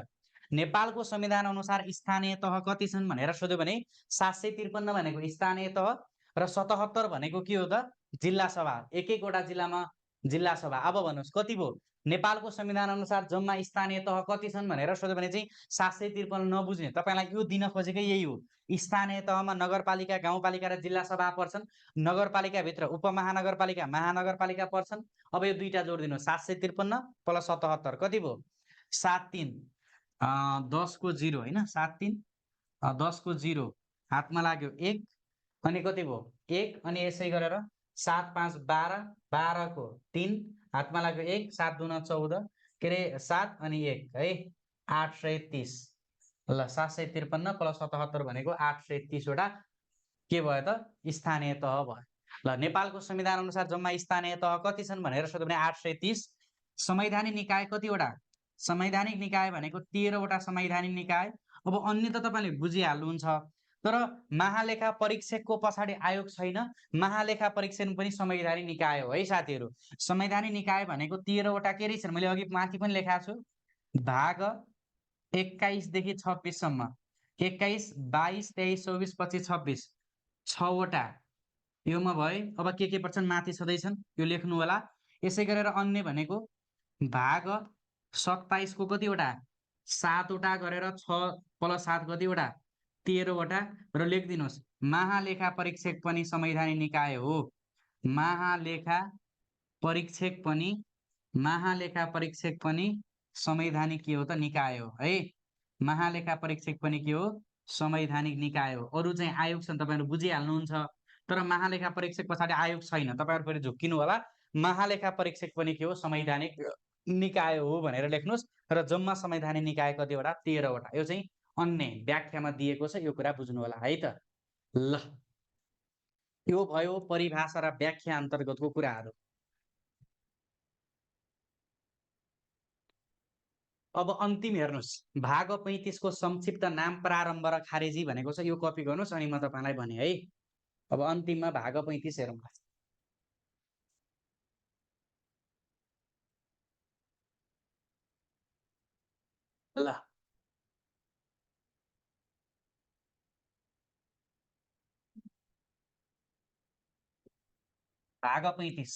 नेपालको संविधान अनुसार स्थानीय तह कति छन् भनेर सोध्यो भने 753 भनेको स्थानीय तह र 77 भनेको के हो त? जिल्ला सभा। एक एकवटा जिल्लामा जिल्ला सभा। अब भन्नुहोस् कति भयो? नेपालको संविधान अनुसार जम्मा स्थानीय तह कति छन् भनेर सोध्यो भने चाहिँ 753 नबुझ्ने तपाईँलाई यो दिन खोजेकै यही हो। स्थानीय तहमा नगरपालिका, गाउँपालिका र जिल्ला सभा पर्छन्। नगरपालिकाभित्र उपमहानगरपालिका, महानगरपालिका पर्छन्। अब यो दुईटा जोडिदिनु 753 + 77 कति भयो? 73 10 को 0 होइन 73 10 को 0 हातमा लाग्यो 1 अनि कति भयो 1 अनि यसै गरेर 7 5 12 12 को 3 हातमा लाग्यो 1 7 2 14 के अरे 7 अनि 1 है 830। ल 753 + 77 भनेको 830 वटा के भयो त? स्थानीय तह भयो। ल नेपालको संविधान अनुसार जम्मा स्थानीय तह कति छन् भनेर सोध्यो भने 830। संवैधानिक निकाय कतिवटा? संवैधानिक निकाय भनेको 13वटा संवैधानिक निकाय। अब अन्य त तपाईँले बुझिहाल्नुहुन्छ, तर महालेखा परीक्षकको पछाडि आयोग छैन। महालेखा परीक्षक पनि संवैधानिक निकाय हो है साथीहरू। संवैधानिक निकाय भनेको 13वटा के रहेछन्? मैले अघि माथि पनि लेखाएको छु। भाग 21 देखि 26 सम्म 21 22 23 24 25 26 6वटा योमा भए। अब के पर्छन् माथि छँदैछन् यो लेख्नु होला। यसै गरेर अन्य भनेको भाग 27 को कतिवटा 7वटा गरेर 6 + 7 कतिवटा 13वटा र लेखिदिनुहोस् महालेखा परीक्षक पनि संवैधानिक निकाय हो। महालेखा परीक्षक पनि संवैधानिक के हो त? निकाय हो है। महालेखा परीक्षक पनि के हो? संवैधानिक निकाय हो। अरु चाहिँ आयोग छन् तपाईहरु बुझिहाल्नुहुन्छ, तर महालेखा परीक्षक पछाडि आयोग छैन। तपाईहरु फेरि झुक्किनु होला। महालेखा परीक्षक पनि के हो? संवैधानिक निकाय हो भनेर लेख्नुहोस्। र जम्मा संवैधानिक निकाय कतिवटा? 13वटा। यो चाहिँ अन्य व्याख्यामा दिएको छ, यो कुरा बुझ्नु होला है त। ल यो भयो परिभाषा र व्याख्या अन्तर्गतको कुराहरू। अब अन्तिम हेर्नुहोस्, भाग 35 को संक्षिप्त नाम प्रारम्भ र खारेजी भनेको छ। यो कपी गर्नुहोस् अनि म तपाईलाई भने है। अब अन्तिममा भाग 35 हेरौँ। ल भाग 35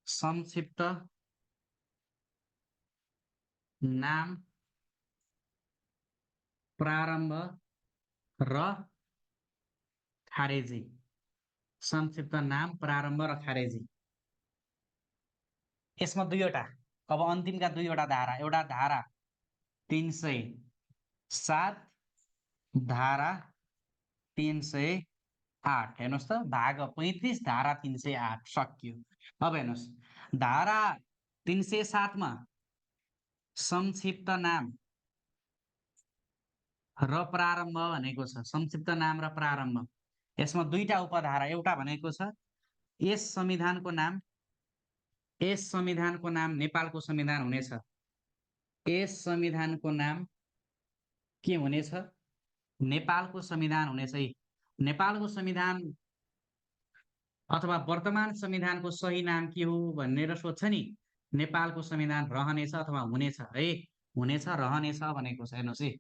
संक्षिप्त नाम प्रारम्भ र खारेजी। संक्षिप्त नाम प्रारम्भ र खारेजी। यसमा दुईवटा, अब अन्तिमका दुईवटा धारा, एउटा धारा 307, धारा 308। हेर्नुहोस् त, भाग 35 धारा 308 सकियो। अब हेर्नुहोस्, धारा 307 मा संक्षिप्त नाम र प्रारम्भ भनेको छ। संक्षिप्त नाम र प्रारम्भ, यसमा दुईटा उपधारा। एउटा भनेको छ यस संविधानको नाम नेपालको संविधान हुनेछ। यस संविधानको नाम के हुनेछ? नेपालको संविधान हुनेछ। नेपालको संविधान अथवा वर्तमान संविधानको सही नाम के हो भनेर सोध्छ नि, नेपालको संविधान रहनेछ अथवा हुनेछ है। हुनेछ रहनेछ भनेको छ। हेर्नुहोस् है,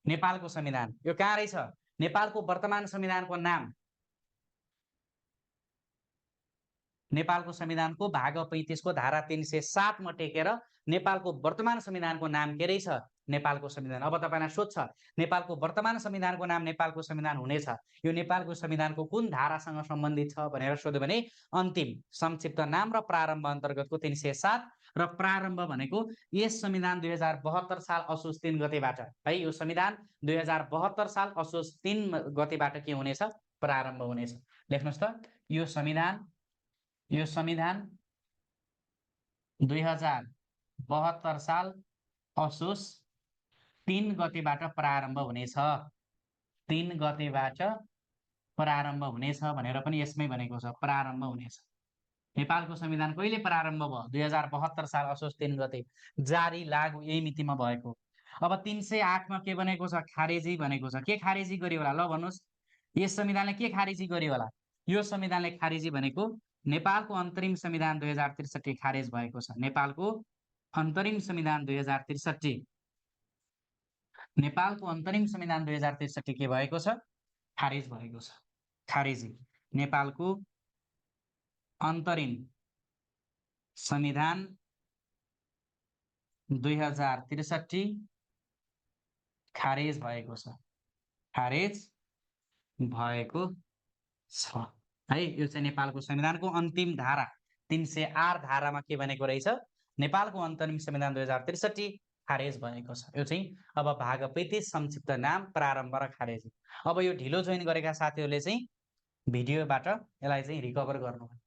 नेपालको संविधान यो कहाँ रहेछ? नेपालको वर्तमान संविधानको नाम नेपालको संविधानको भाग 35 को धारा 307 मा टेकेर नेपालको वर्तमान संविधानको नाम के रहेछ? नेपालको संविधान। अब तपाईलाई सोध्छ नेपालको वर्तमान संविधानको नाम नेपालको संविधान हुनेछ, यो नेपालको संविधानको कुन धारासँग सम्बन्धित छ भनेर सोध्यो भने अन्तिम संक्षिप्त नाम र प्रारम्भ अन्तर्गतको 307 र प्रारम्भ भनेको यस संविधान 2072 साल असोज 3 गतेबाट है, यो संविधान 2072 साल असोज 3 गतेबाट के हुनेछ? प्रारम्भ हुनेछ। लेख्नुस् त, यो संविधान 2072 साल असोज 3 गतेबाट प्रारम्भ हुनेछ। 3 गतेबाट प्रारम्भ हुनेछ भनेर पनि यसमै भनेको छ, प्रारम्भ हुनेछ। नेपालको संविधान कहिले प्रारम्भ भयो? 2072 साल असोज 3 गते, जारी लागू यही मितिमा भएको। अब 308 मा के भनेको छ? खारेजी भनेको छ। के खारेजी गर्यो होला? ल भन्नुहोस्, यस संविधानले के खारेजी गर्यो होला? यो संविधानले खारेजी भनेको नेपालको अन्तरिम संविधान 2063 खारेज भएको छ। नेपालको अन्तरिम संविधान 2063, नेपालको अन्तरिम संविधान 2063 के भएको छ? खारेज भएको छ। खारेजी नेपालको अन्तरिम संविधान 2063 खारेज भएको छ। खारेज भएको छ है। यो चाहिँ नेपालको संविधानको अन्तिम धारा 308 धारामा के भनेको रहेछ? नेपालको अन्तरिम संविधान 2063 खारेज भएको छ। यो चाहिँ अब भाग 35 संक्षिप्त नाम, प्रारम्भ र खारेज। अब यो ढिलो जोइन गरेका साथीहरूले चाहिँ भिडियोबाट यसलाई चाहिँ रिकभर गर्नु है।